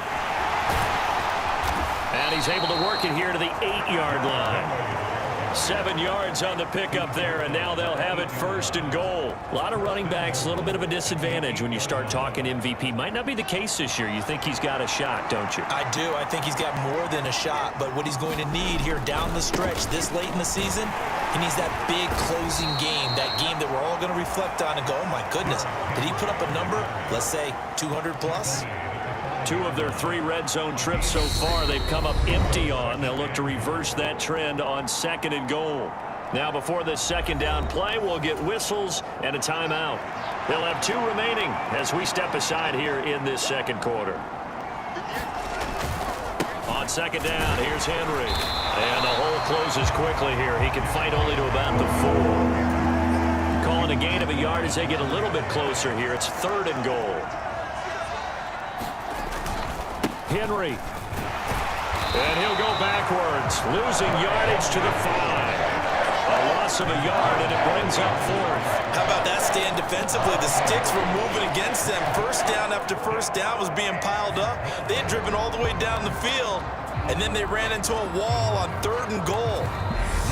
And he's able to work it here to the 8-yard line. 7 yards on the pickup there, and now they'll have it 1st and goal. A lot of running backs, a little bit of a disadvantage when you start talking MVP. Might not be the case this year. You think he's got a shot, don't you? I do. I think he's got more than a shot, but what he's going to need here down the stretch this late in the season, he needs that big closing game, that game that we're all going to reflect on and go, oh my goodness, did he put up a number, let's say 200 plus? 2 of their 3 red zone trips so far they've come up empty on. They'll look to reverse that trend on 2nd and goal. Now before this 2nd down play, we'll get whistles and a timeout. They'll have 2 remaining as we step aside here in this 2nd quarter. On 2nd down, here's Henry. And the hole closes quickly here. He can fight only to about the 4. Calling a gain of a yard as they get a little bit closer here. It's 3rd and goal. Henry. And he'll go backwards, losing yardage to the 5. A loss of a yard, and it brings up 4th. How about that stand defensively? The sticks were moving against them. First down after first down was being piled up. They had driven all the way down the field, and then they ran into a wall on 3rd and goal.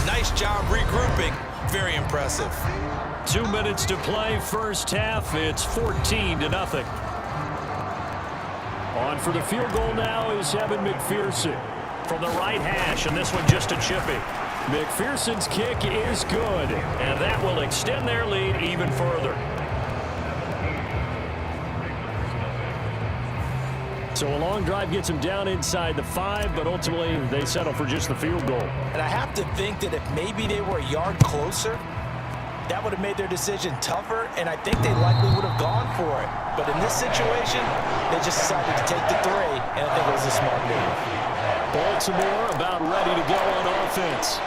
Nice job regrouping. Very impressive. 2 minutes to play, first half. It's 14-0. On for the field goal now is Evan McPherson from the right hash, and this one just a chippy. McPherson's kick is good, and that will extend their lead even further. So a long drive gets them down inside the 5, but ultimately they settle for just the field goal. And I have to think that if maybe they were a yard closer, that would have made their decision tougher, and I think they likely would have gone for it. But in this situation, they just decided to take the 3, and I think it was a smart move. Baltimore about ready to go on offense.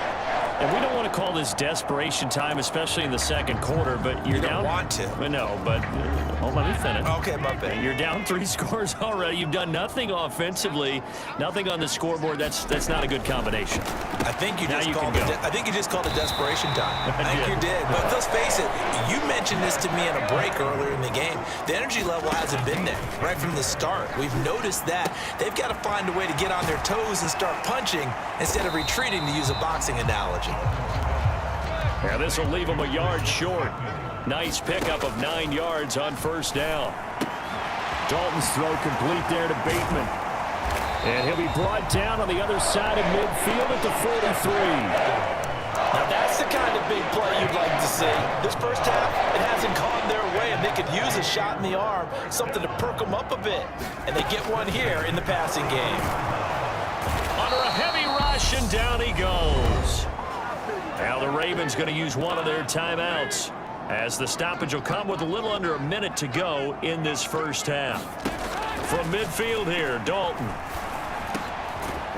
And we don't want to call this desperation time, especially in the second quarter, but you're down. You don't want to. No, but hold on, let me finish. Okay, my bad. You're down 3 scores already. You've done nothing offensively, nothing on the scoreboard. That's not a good combination. I think you Now just you called can go. I think you just called it desperation time. I think did. you did. But let's face it, you mentioned this to me in a break earlier in the game. The energy level hasn't been there right from the start. We've noticed that. They've got to find a way to get on their toes and start punching instead of retreating, to use a boxing analogy. Yeah, this will leave him a yard short. Nice pickup of 9 yards on first down. Dalton's throw complete there to Bateman. And he'll be brought down on the other side of midfield at the 43. Now that's the kind of big play you'd like to see. This first half, it hasn't gone their way, and they could use a shot in the arm, something to perk them up a bit. And they get one here in the passing game. Under a heavy rush, and down he goes. Now the Ravens going to use one of their timeouts, as the stoppage will come with a little under a minute to go in this first half. From midfield here, Dalton.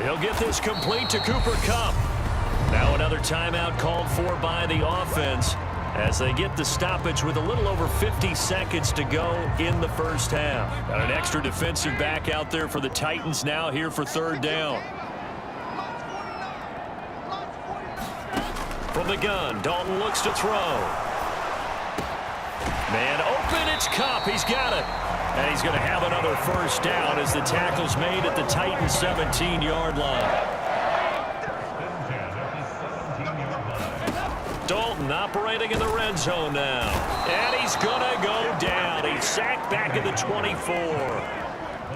He'll get this complete to Cooper Kupp. Now another timeout called for by the offense as they get the stoppage with a little over 50 seconds to go in the first half. Got an extra defensive back out there for the Titans now here for third down. From the gun, Dalton looks to throw. Man open, it's Kupp. He's got it. And he's going to have another first down as the tackle's made at the Titans' 17-yard line. Dalton operating in the red zone now. And he's going to go down. He's sacked back at the 24.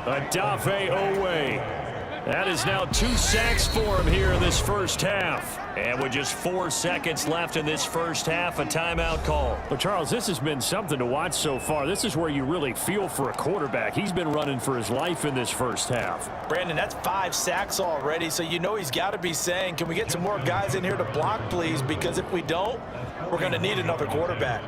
Odafe Oweh. That is now 2 sacks for him here in this first half. And with just 4 seconds left in this first half, a timeout call. Well, Charles, this has been something to watch so far. This is where you really feel for a quarterback. He's been running for his life in this first half. Brandon, that's 5 sacks already, so you know he's got to be saying, can we get some more guys in here to block, please? Because if we don't, we're going to need another quarterback.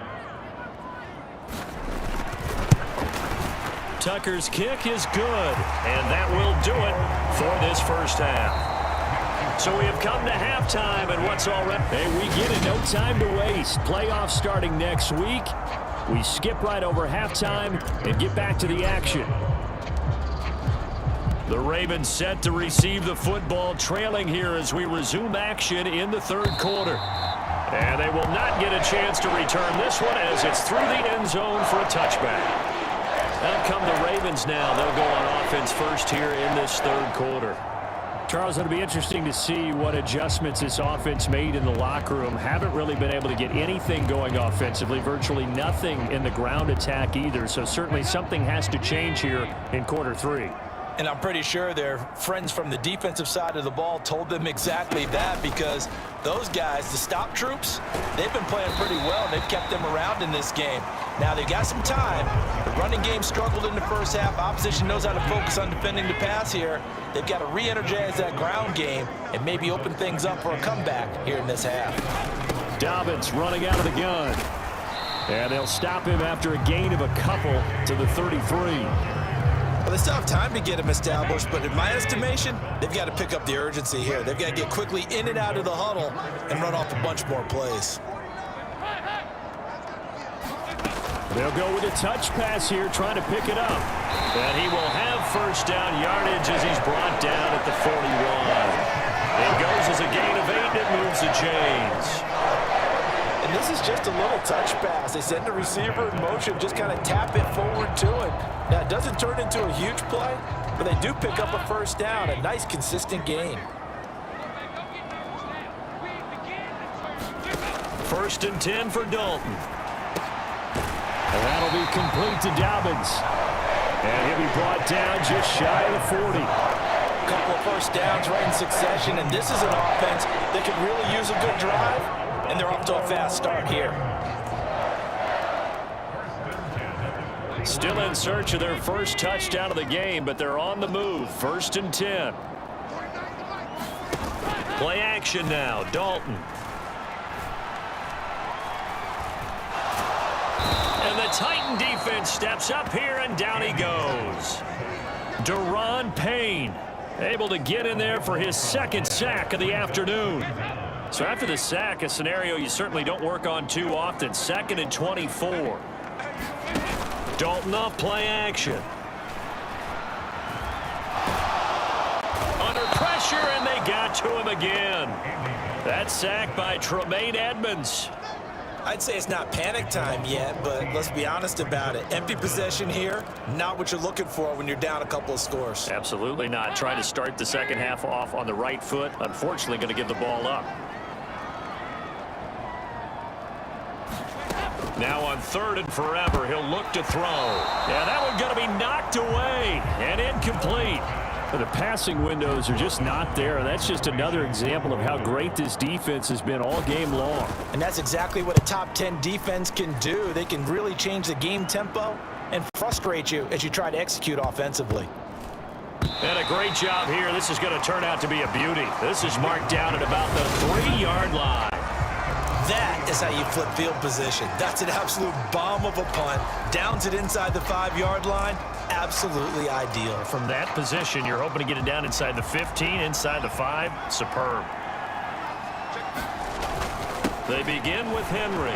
Tucker's kick is good, and that will do it for this first half. So we have come to halftime, and what's already... Hey, we get it. No time to waste. Playoffs starting next week. We skip right over halftime and get back to the action. The Ravens set to receive the football, trailing here as we resume action in the third quarter. And they will not get a chance to return this one as it's through the end zone for a touchback. Out come the Ravens now. They'll go on offense first here in this third quarter. Charles, it'll be interesting to see what adjustments this offense made in the locker room. Haven't really been able to get anything going offensively, virtually nothing in the ground attack either. So certainly something has to change here in quarter 3. And I'm pretty sure their friends from the defensive side of the ball told them exactly that, because those guys, the stop troops, they've been playing pretty well, and they've kept them around in this game. Now, they've got some time. The running game struggled in the first half. Opposition knows how to focus on defending the pass here. They've got to re-energize that ground game and maybe open things up for a comeback here in this half. Dobbins running out of the gun. And they'll stop him after a gain of a couple to the 33. Well, they still have time to get him established, but in my estimation, they've got to pick up the urgency here. They've got to get quickly in and out of the huddle and run off a bunch more plays. They'll go with a touch pass here, trying to pick it up. And he will have first down yardage as he's brought down at the 41. It goes as a gain of 8, and it moves the chains. And this is just a little touch pass. They send the receiver in motion, just kind of tap it forward to him. Now, it doesn't turn into a huge play, but they do pick up a first down, a nice, consistent gain. First and 10 for Dalton. And that'll be complete to Dobbins. And he'll be brought down just shy of the 40. A couple of first downs right in succession, and this is an offense that could really use a good drive, and they're off to a fast start here. Still in search of their first touchdown of the game, but they're on the move. First and 10. Play action now. Dalton. And the Titan defense steps up here, and down he goes. Daron Payne able to get in there for his second sack of the afternoon. So after the sack, a scenario you certainly don't work on too often. 2nd and 24. Dalton off play action. Under pressure, and they got to him again. That sack by Tremaine Edmunds. I'd say it's not panic time yet, but let's be honest about it. Empty possession here, not what you're looking for when you're down a couple of scores. Absolutely not. Trying to start the second half off on the right foot. Unfortunately, going to give the ball up. Now on 3rd and forever, he'll look to throw. Yeah, that one going to be knocked away and incomplete. The passing windows are just not there. That's just another example of how great this defense has been all game long. And that's exactly what a top 10 defense can do. They can really change the game tempo and frustrate you as you try to execute offensively. And a great job here. This is going to turn out to be a beauty. This is marked down at about the 3-yard line. That is how you flip field position. That's an absolute bomb of a punt. Downs it inside the 5-yard line. Absolutely ideal. From that position, you're hoping to get it down inside the 15, inside the 5. Superb. They begin with Henry.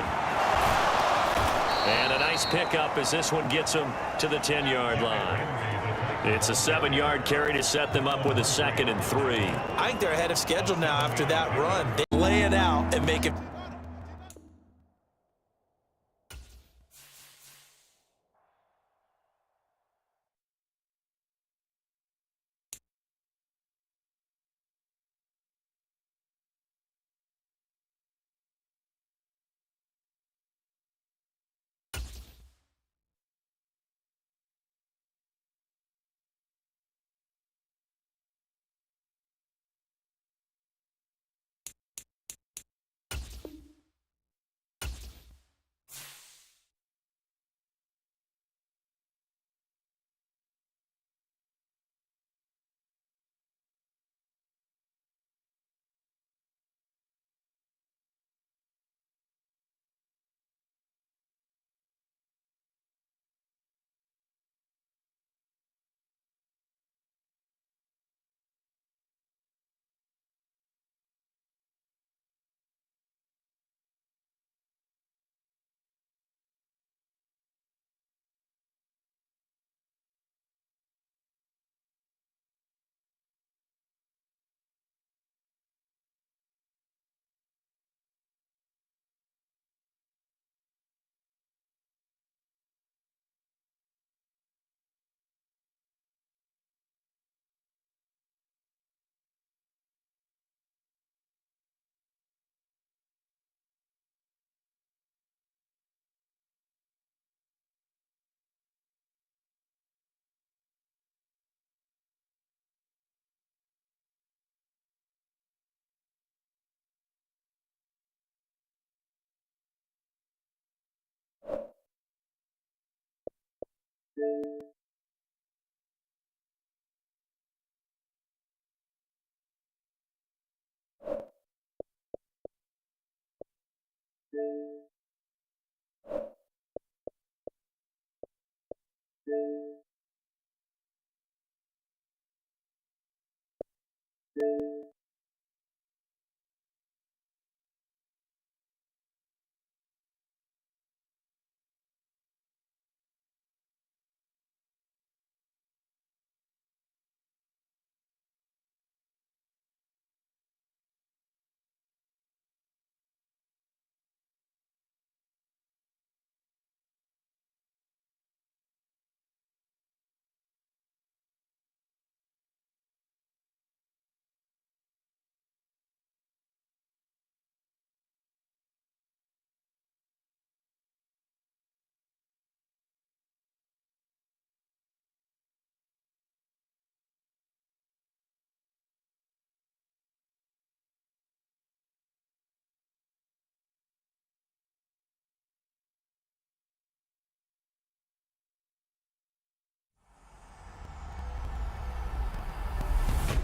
And a nice pickup as this one gets them to the 10-yard line. It's a 7-yard carry to set them up with a 2nd and 3. I think they're ahead of schedule now after that run. They lay it out and make it.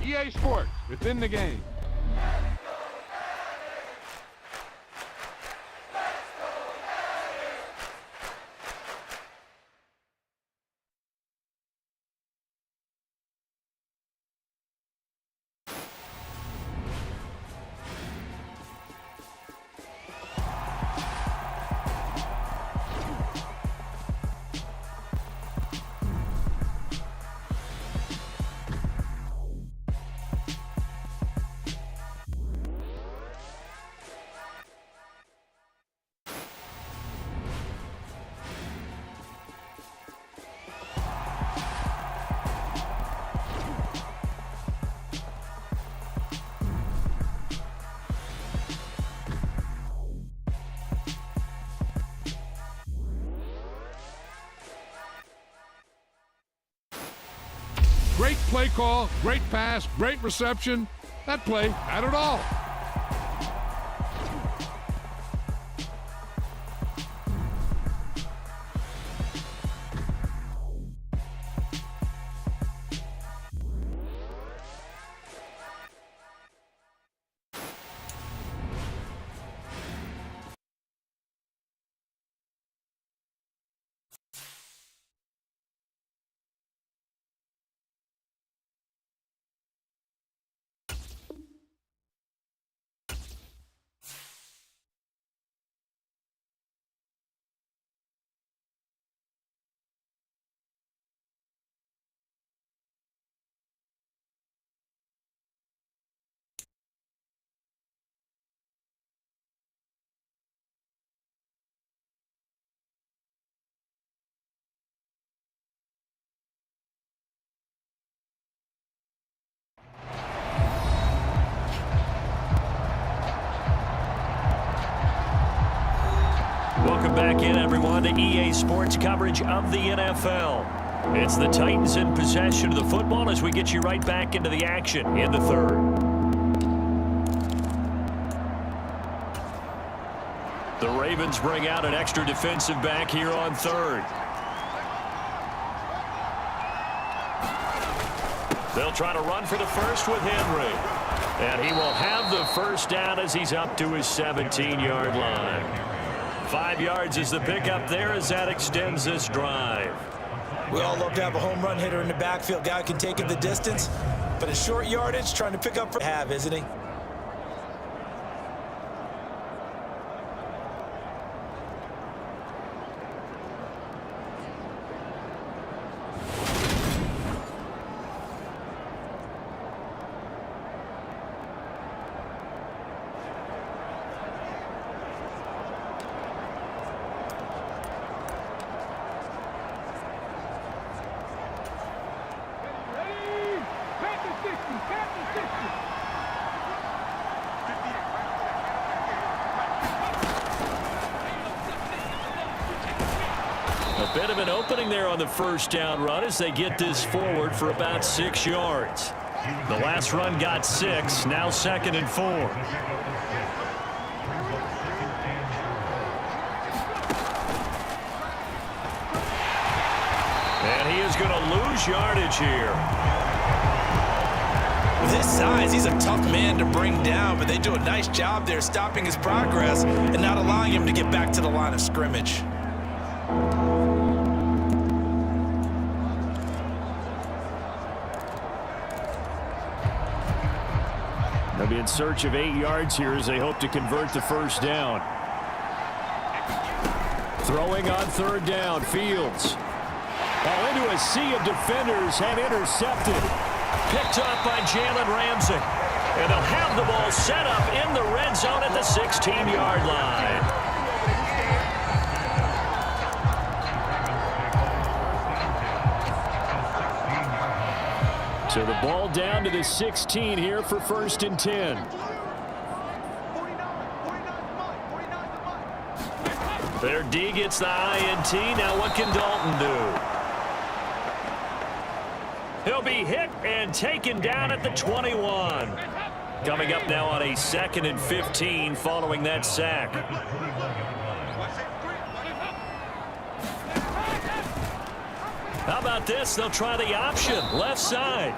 EA Sports, within the game. Great play call, great pass, great reception. That play had it all. Welcome back in, everyone, to EA Sports coverage of the NFL. It's the Titans in possession of the football as we get you right back into the action in the third. The Ravens bring out an extra defensive back here on third. They'll try to run for the first with Henry. And he will have the first down as he's up to his 17-yard line. 5 yards is the pickup there as that extends this drive. We all love to have a home run hitter in the backfield. Guy can take it the distance, but a short yardage trying to pick up for isn't he? A bit of an opening there on the first down run as they get this forward for about 6 yards. The last run got 6, now 2nd and 4. And he is going to lose yardage here. With his size, he's a tough man to bring down, but they do a nice job there stopping his progress and not allowing him to get back to the line of scrimmage. They'll be in search of 8 yards here as they hope to convert the first down. Throwing on third down, Fields. Ball into a sea of defenders and intercepted. Picked up by Jalen Ramsey. And they'll have the ball set up in the red zone at the 16-yard line. So the ball down to the 16 here for 1st and 10. Their D gets the INT. Now what can Dalton do? He'll be hit and taken down at the 21. Coming up now on a 2nd and 15 following that sack. How about this? They'll try the option, left side.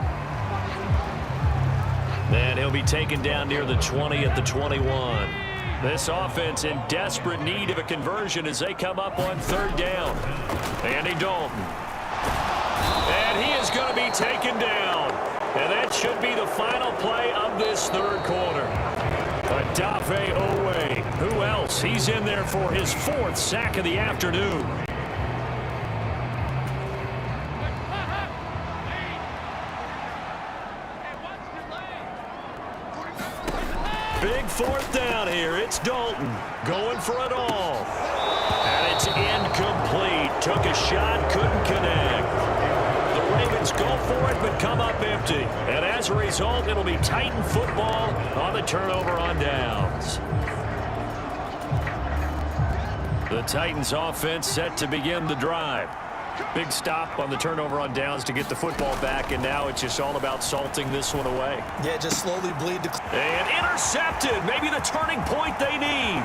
And he'll be taken down near the 20 at the 21. This offense in desperate need of a conversion as they come up on third down. Andy Dalton. And he is going to be taken down. And that should be the final play of this third quarter. Odafe Oweh. Who else? He's in there for his 4th sack of the afternoon. Big 4th down here. It's Dalton going for it all. And it's incomplete. Took a shot, couldn't connect. The Ravens go for it, but come up empty. And as a result, it'll be Titan football on the turnover on downs. The Titans offense set to begin the drive. Big stop on the turnover on downs to get the football back, and now it's just all about salting this one away. Yeah, just slowly bleed the... And intercepted. Maybe the turning point they need.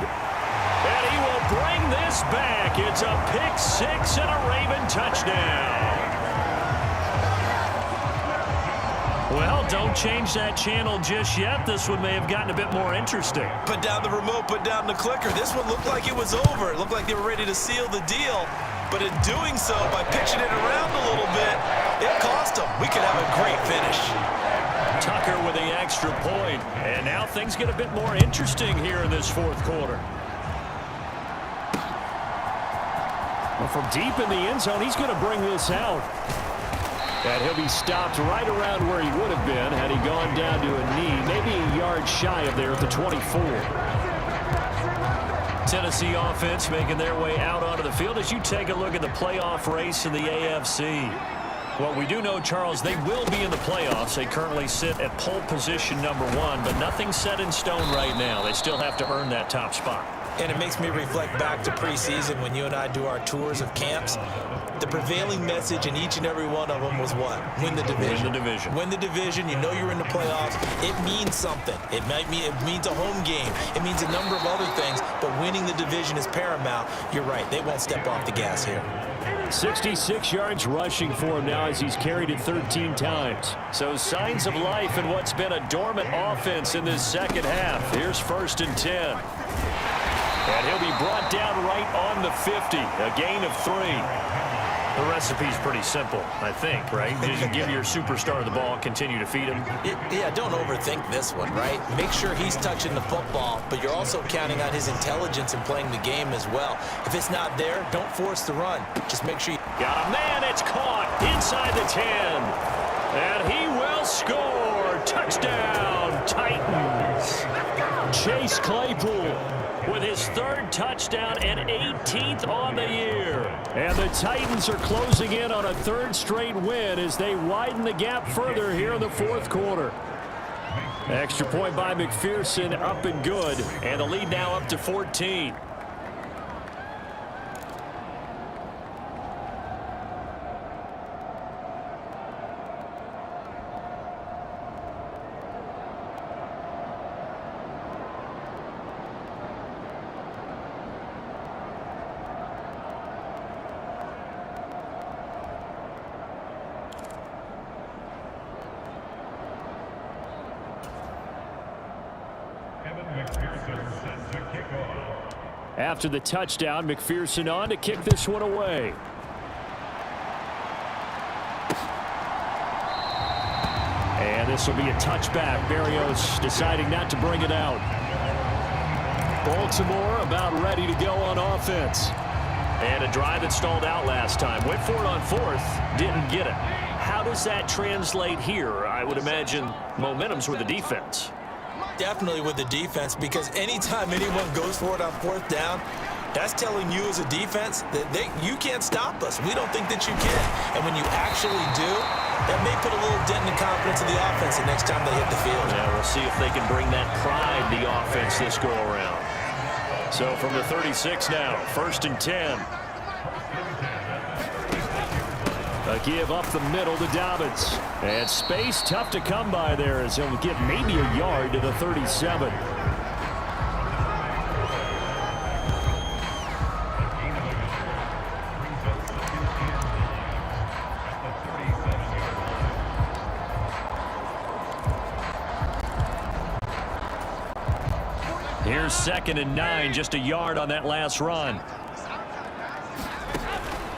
And he will bring this back. It's a pick six and a Raven touchdown. Well, don't change that channel just yet. This one may have gotten a bit more interesting. Put down the remote, put down the clicker. This one looked like it was over. It looked like they were ready to seal the deal. But in doing so, by pitching it around a little bit, it cost them. We could have a great finish. Tucker with the extra point. And now things get a bit more interesting here in this fourth quarter. Well, from deep in the end zone, he's going to bring this out. And he'll be stopped right around where he would have been had he gone down to a knee, maybe a yard shy of there at the 24. Tennessee offense making their way out onto the field as you take a look at the playoff race in the AFC. Well, we do know, Charles, they will be in the playoffs. They currently sit at pole position number 1, but nothing's set in stone right now. They still have to earn that top spot. And it makes me reflect back to preseason when you and I do our tours of camps. The prevailing message in each and every one of them was what? Win the division. Win the division. Win the division. You know you're in the playoffs. It means something. It means a home game. It means a number of other things, but winning the division is paramount. You're right. They won't step off the gas here. 66 yards rushing for him now as he's carried it 13 times. So signs of life in what's been a dormant offense in this second half. Here's 1st and 10. And he'll be brought down right on the 50, a gain of 3. The recipe's pretty simple, I think, right? Just give your superstar the ball, continue to feed him. Yeah, don't overthink this one, right? Make sure he's touching the football, but you're also counting on his intelligence in playing the game as well. If it's not there, don't force the run. Just make sure you... Got a man, it's caught inside the 10. And he will score. Touchdown, Titans. Chase Claypool with his 3rd touchdown and 18th on the year. And the Titans are closing in on a 3rd straight win as they widen the gap further here in the 4th quarter. Extra point by McPherson, up and good. And the lead now up to 14. After the touchdown, McPherson on to kick this one away. And this will be a touchback. Berrios deciding not to bring it out. Baltimore about ready to go on offense. And a drive that stalled out last time. Went for it on 4th, didn't get it. How does that translate here? I would imagine momentum's with the defense. Definitely with the defense, because anytime anyone goes for it on 4th down, that's telling you as a defense that you can't stop us. We don't think that you can. And when you actually do, that may put a little dent in the confidence of the offense the next time they hit the field. Yeah, we'll see if they can bring that pride to the offense this go around. So from the 36 now, 1st and 10. A give up the middle to Dobbins. And space tough to come by there as he'll get maybe a yard to the 37. Here's 2nd and 9, just a yard on that last run.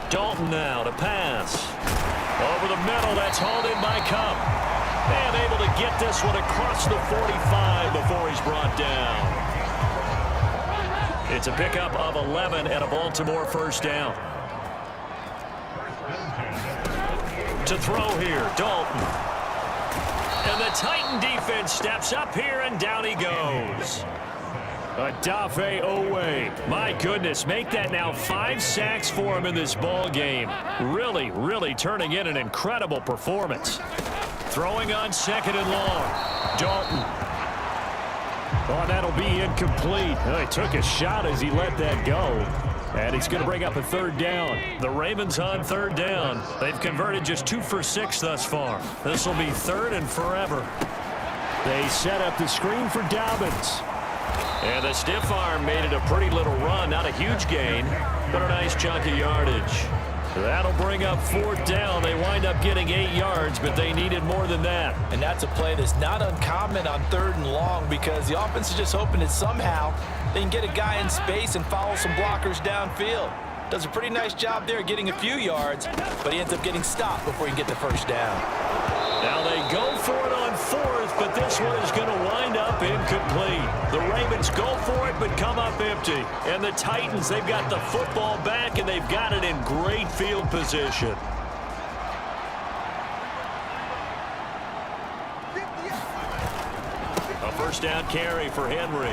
Dalton now to pass. Over the middle, that's hauled in by Kupp. And able to get this one across the 45 before he's brought down. It's a pickup of 11 and a Baltimore 1st down. To throw here, Dalton. And the Titan defense steps up here, and down he goes. Odafe Oweh. My goodness, make that now 5 sacks for him in this ball game. Really, really turning in an incredible performance. Throwing on 2nd and long. Dalton. Oh, that'll be incomplete. Oh, he took a shot as he let that go. And it's going to bring up a third down. The Ravens on third down. They've converted just 2 for 6 thus far. This will be third and forever. They set up the screen for Dobbins. And the stiff arm made it a pretty little run. Not a huge gain, but a nice chunk of yardage. That'll bring up fourth down. They wind up getting 8 yards, but they needed more than that. And that's a play that's not uncommon on third and long because the offense is just hoping that somehow they can get a guy in space and follow some blockers downfield. Does a pretty nice job there getting a few yards, but he ends up getting stopped before he can get the first down. Now they go for it on fourth, but this one is going to wind up incomplete. The Ravens go for it, but come up empty. And the Titans, they've got the football back, and they've got it in great field position. A first down carry for Henry.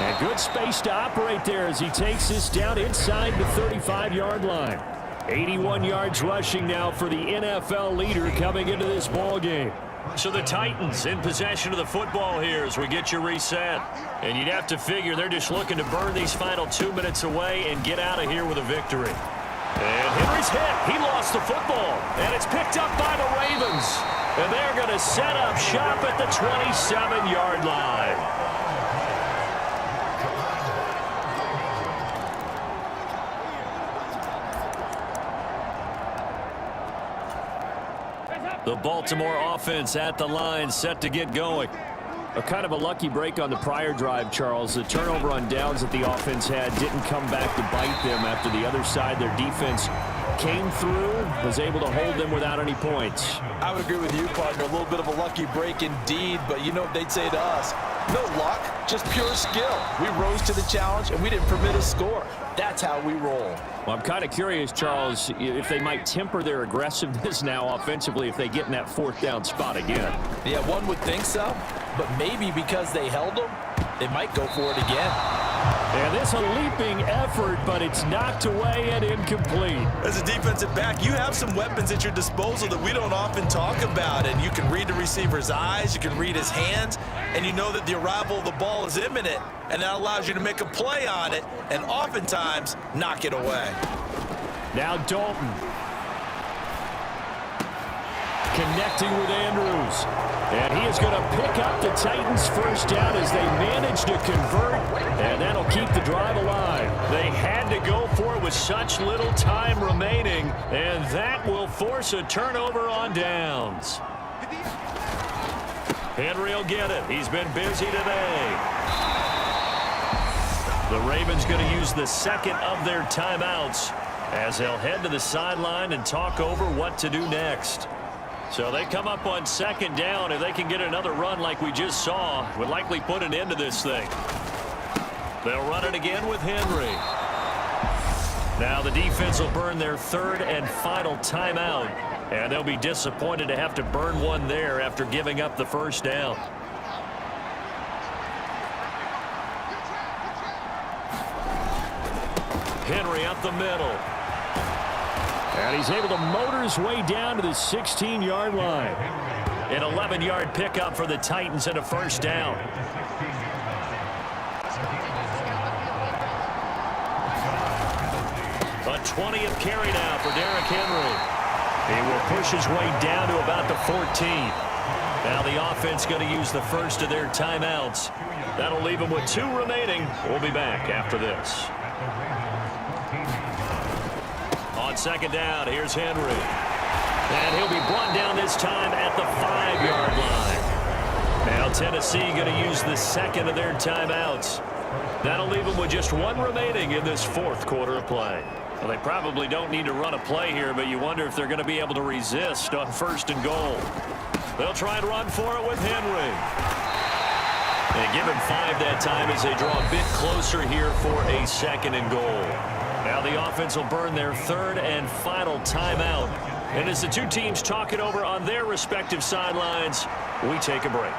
And good space to operate there as he takes this down inside the 35-yard line. 81 yards rushing now for the NFL leader coming into this ball game. So the Titans in possession of the football here as we get you reset. And you'd have to figure they're just looking to burn these final 2 minutes away and get out of here with a victory. And Henry's hit. He lost the football. And it's picked up by the Ravens. And they're going to set up shop at the 27-yard line. The Baltimore offense at the line, set to get going. A kind of a lucky break on the prior drive, Charles. The turnover on downs that the offense had didn't come back to bite them after the other side. Their defense came through, was able to hold them without any points. I would agree with you, partner. A little bit of a lucky break indeed, but you know what they'd say to us? No luck, just pure skill. We rose to the challenge, and we didn't permit a score. That's how we roll. Well, I'm kind of curious, Charles, if they might temper their aggressiveness now offensively if they get in that fourth down spot again. Yeah, one would think so, but maybe because they held them, they might go for it again. And this a leaping effort, but it's knocked away and incomplete. As a defensive back, you have some weapons at your disposal that we don't often talk about. And you can read the receiver's eyes, you can read his hands, and you know that the arrival of the ball is imminent. And that allows you to make a play on it and oftentimes knock it away. Now Dalton. Connecting with Andrews. And he is going to pick up the Titans' first down as they manage to convert. And that'll keep the drive alive. They had to go for it with such little time remaining. And that will force a turnover on downs. Henry will get it. He's been busy today. The Ravens going to use the second of their timeouts as they'll head to the sideline and talk over what to do next. So they come up on second down. If they can get another run like we just saw, would likely put an end to this thing. They'll run it again with Henry. Now the defense will burn their third and final timeout. And they'll be disappointed to have to burn one there after giving up the first down. Henry up the middle. And he's able to motor his way down to the 16-yard line. An 11-yard pickup for the Titans and a first down. A 20th carry now for Derrick Henry. He will push his way down to about the 14. Now the offense going to use the first of their timeouts. That'll leave them with 2 remaining. We'll be back after this. On second down, here's Henry. And he'll be brought down this time at the 5-yard line. Now Tennessee going to use the second of their timeouts. That'll leave them with just 1 remaining in this fourth quarter of play. Well, they probably don't need to run a play here, but you wonder if they're going to be able to resist on first and goal. They'll try and run for it with Henry. And give him 5 that time as they draw a bit closer here for a second and goal. Now the offense will burn their third and final timeout. And as the two teams talk it over on their respective sidelines, we take a break.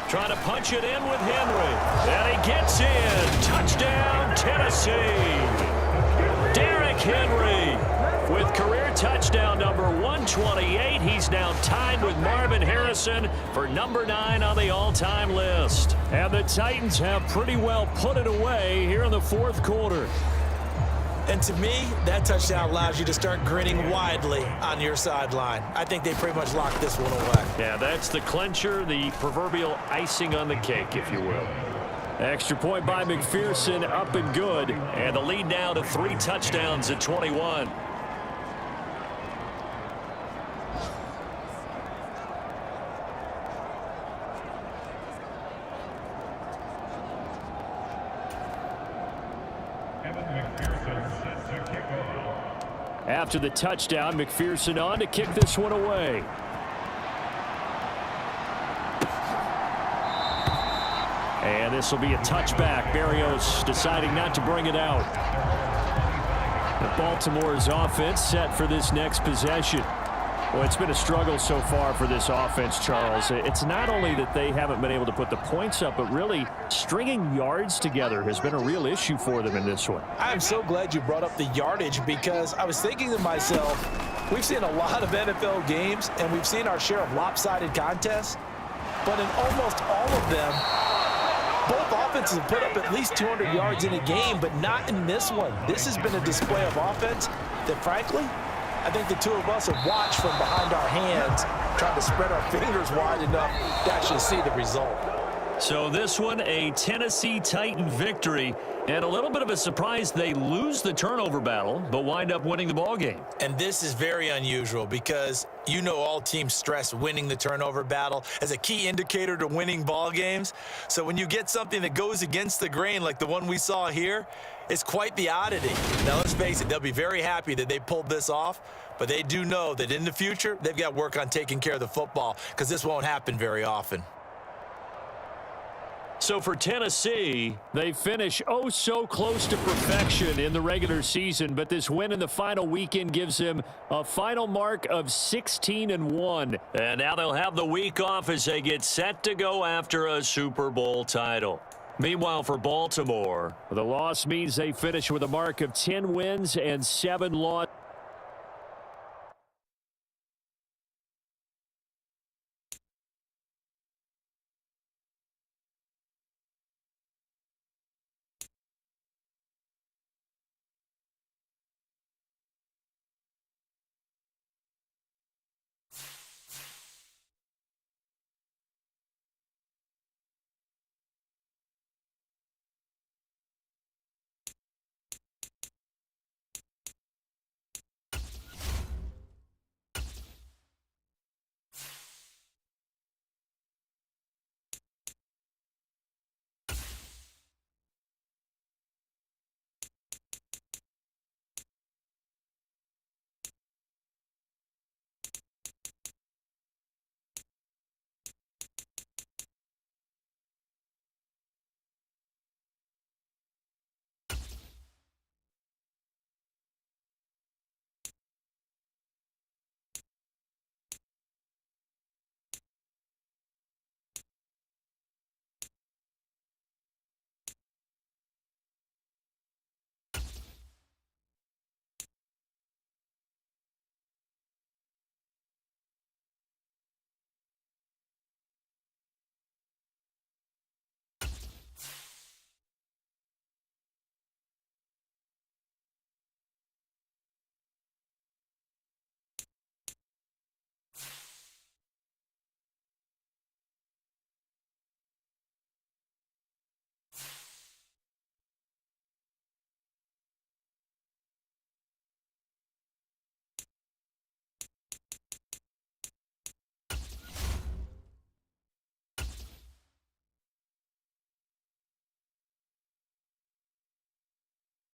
Trying to punch it in with Henry. And he gets in. Touchdown, Tennessee. Derrick Henry with career touchdown number 128. He's now tied with Marvin Harrison for number 9 on the all-time list. And the Titans have pretty well put it away here in the fourth quarter. And to me, that touchdown allows you to start grinning widely on your sideline. I think they pretty much locked this one away. Yeah, that's the clincher, the proverbial icing on the cake, if you will. Extra point by McPherson, up and good. And the lead now to 3 touchdowns at 21. After the touchdown, McPherson on to kick this one away. And this will be a touchback. Berrios deciding not to bring it out. Baltimore's offense set for this next possession. Well, it's been a struggle so far for this offense, Charles. It's not only that they haven't been able to put the points up, but really stringing yards together has been a real issue for them in this one. I'm so glad you brought up the yardage, because I was thinking to myself, we've seen a lot of NFL games and we've seen our share of lopsided contests, but in almost all of them, both offenses have put up at least 200 yards in a game, but not in this one. This has been a display of offense that, frankly, I think the two of us have watched from behind our hands, trying to spread our fingers wide enough to actually see the result. So this one, a Tennessee Titan victory, and a little bit of a surprise they lose the turnover battle, but wind up winning the ball game. And this is very unusual because you know all teams stress winning the turnover battle as a key indicator to winning ball games. So when you get something that goes against the grain like the one we saw here, it's quite the oddity. Now, let's face it, they'll be very happy that they pulled this off, but they do know that in the future, they've got to work on taking care of the football because this won't happen very often. So for Tennessee, they finish oh so close to perfection in the regular season, but this win in the final weekend gives them a final mark of 16-1. And now they'll have the week off as they get set to go after a Super Bowl title. Meanwhile, for Baltimore, the loss means they finish with a mark of 10 wins and 7 losses.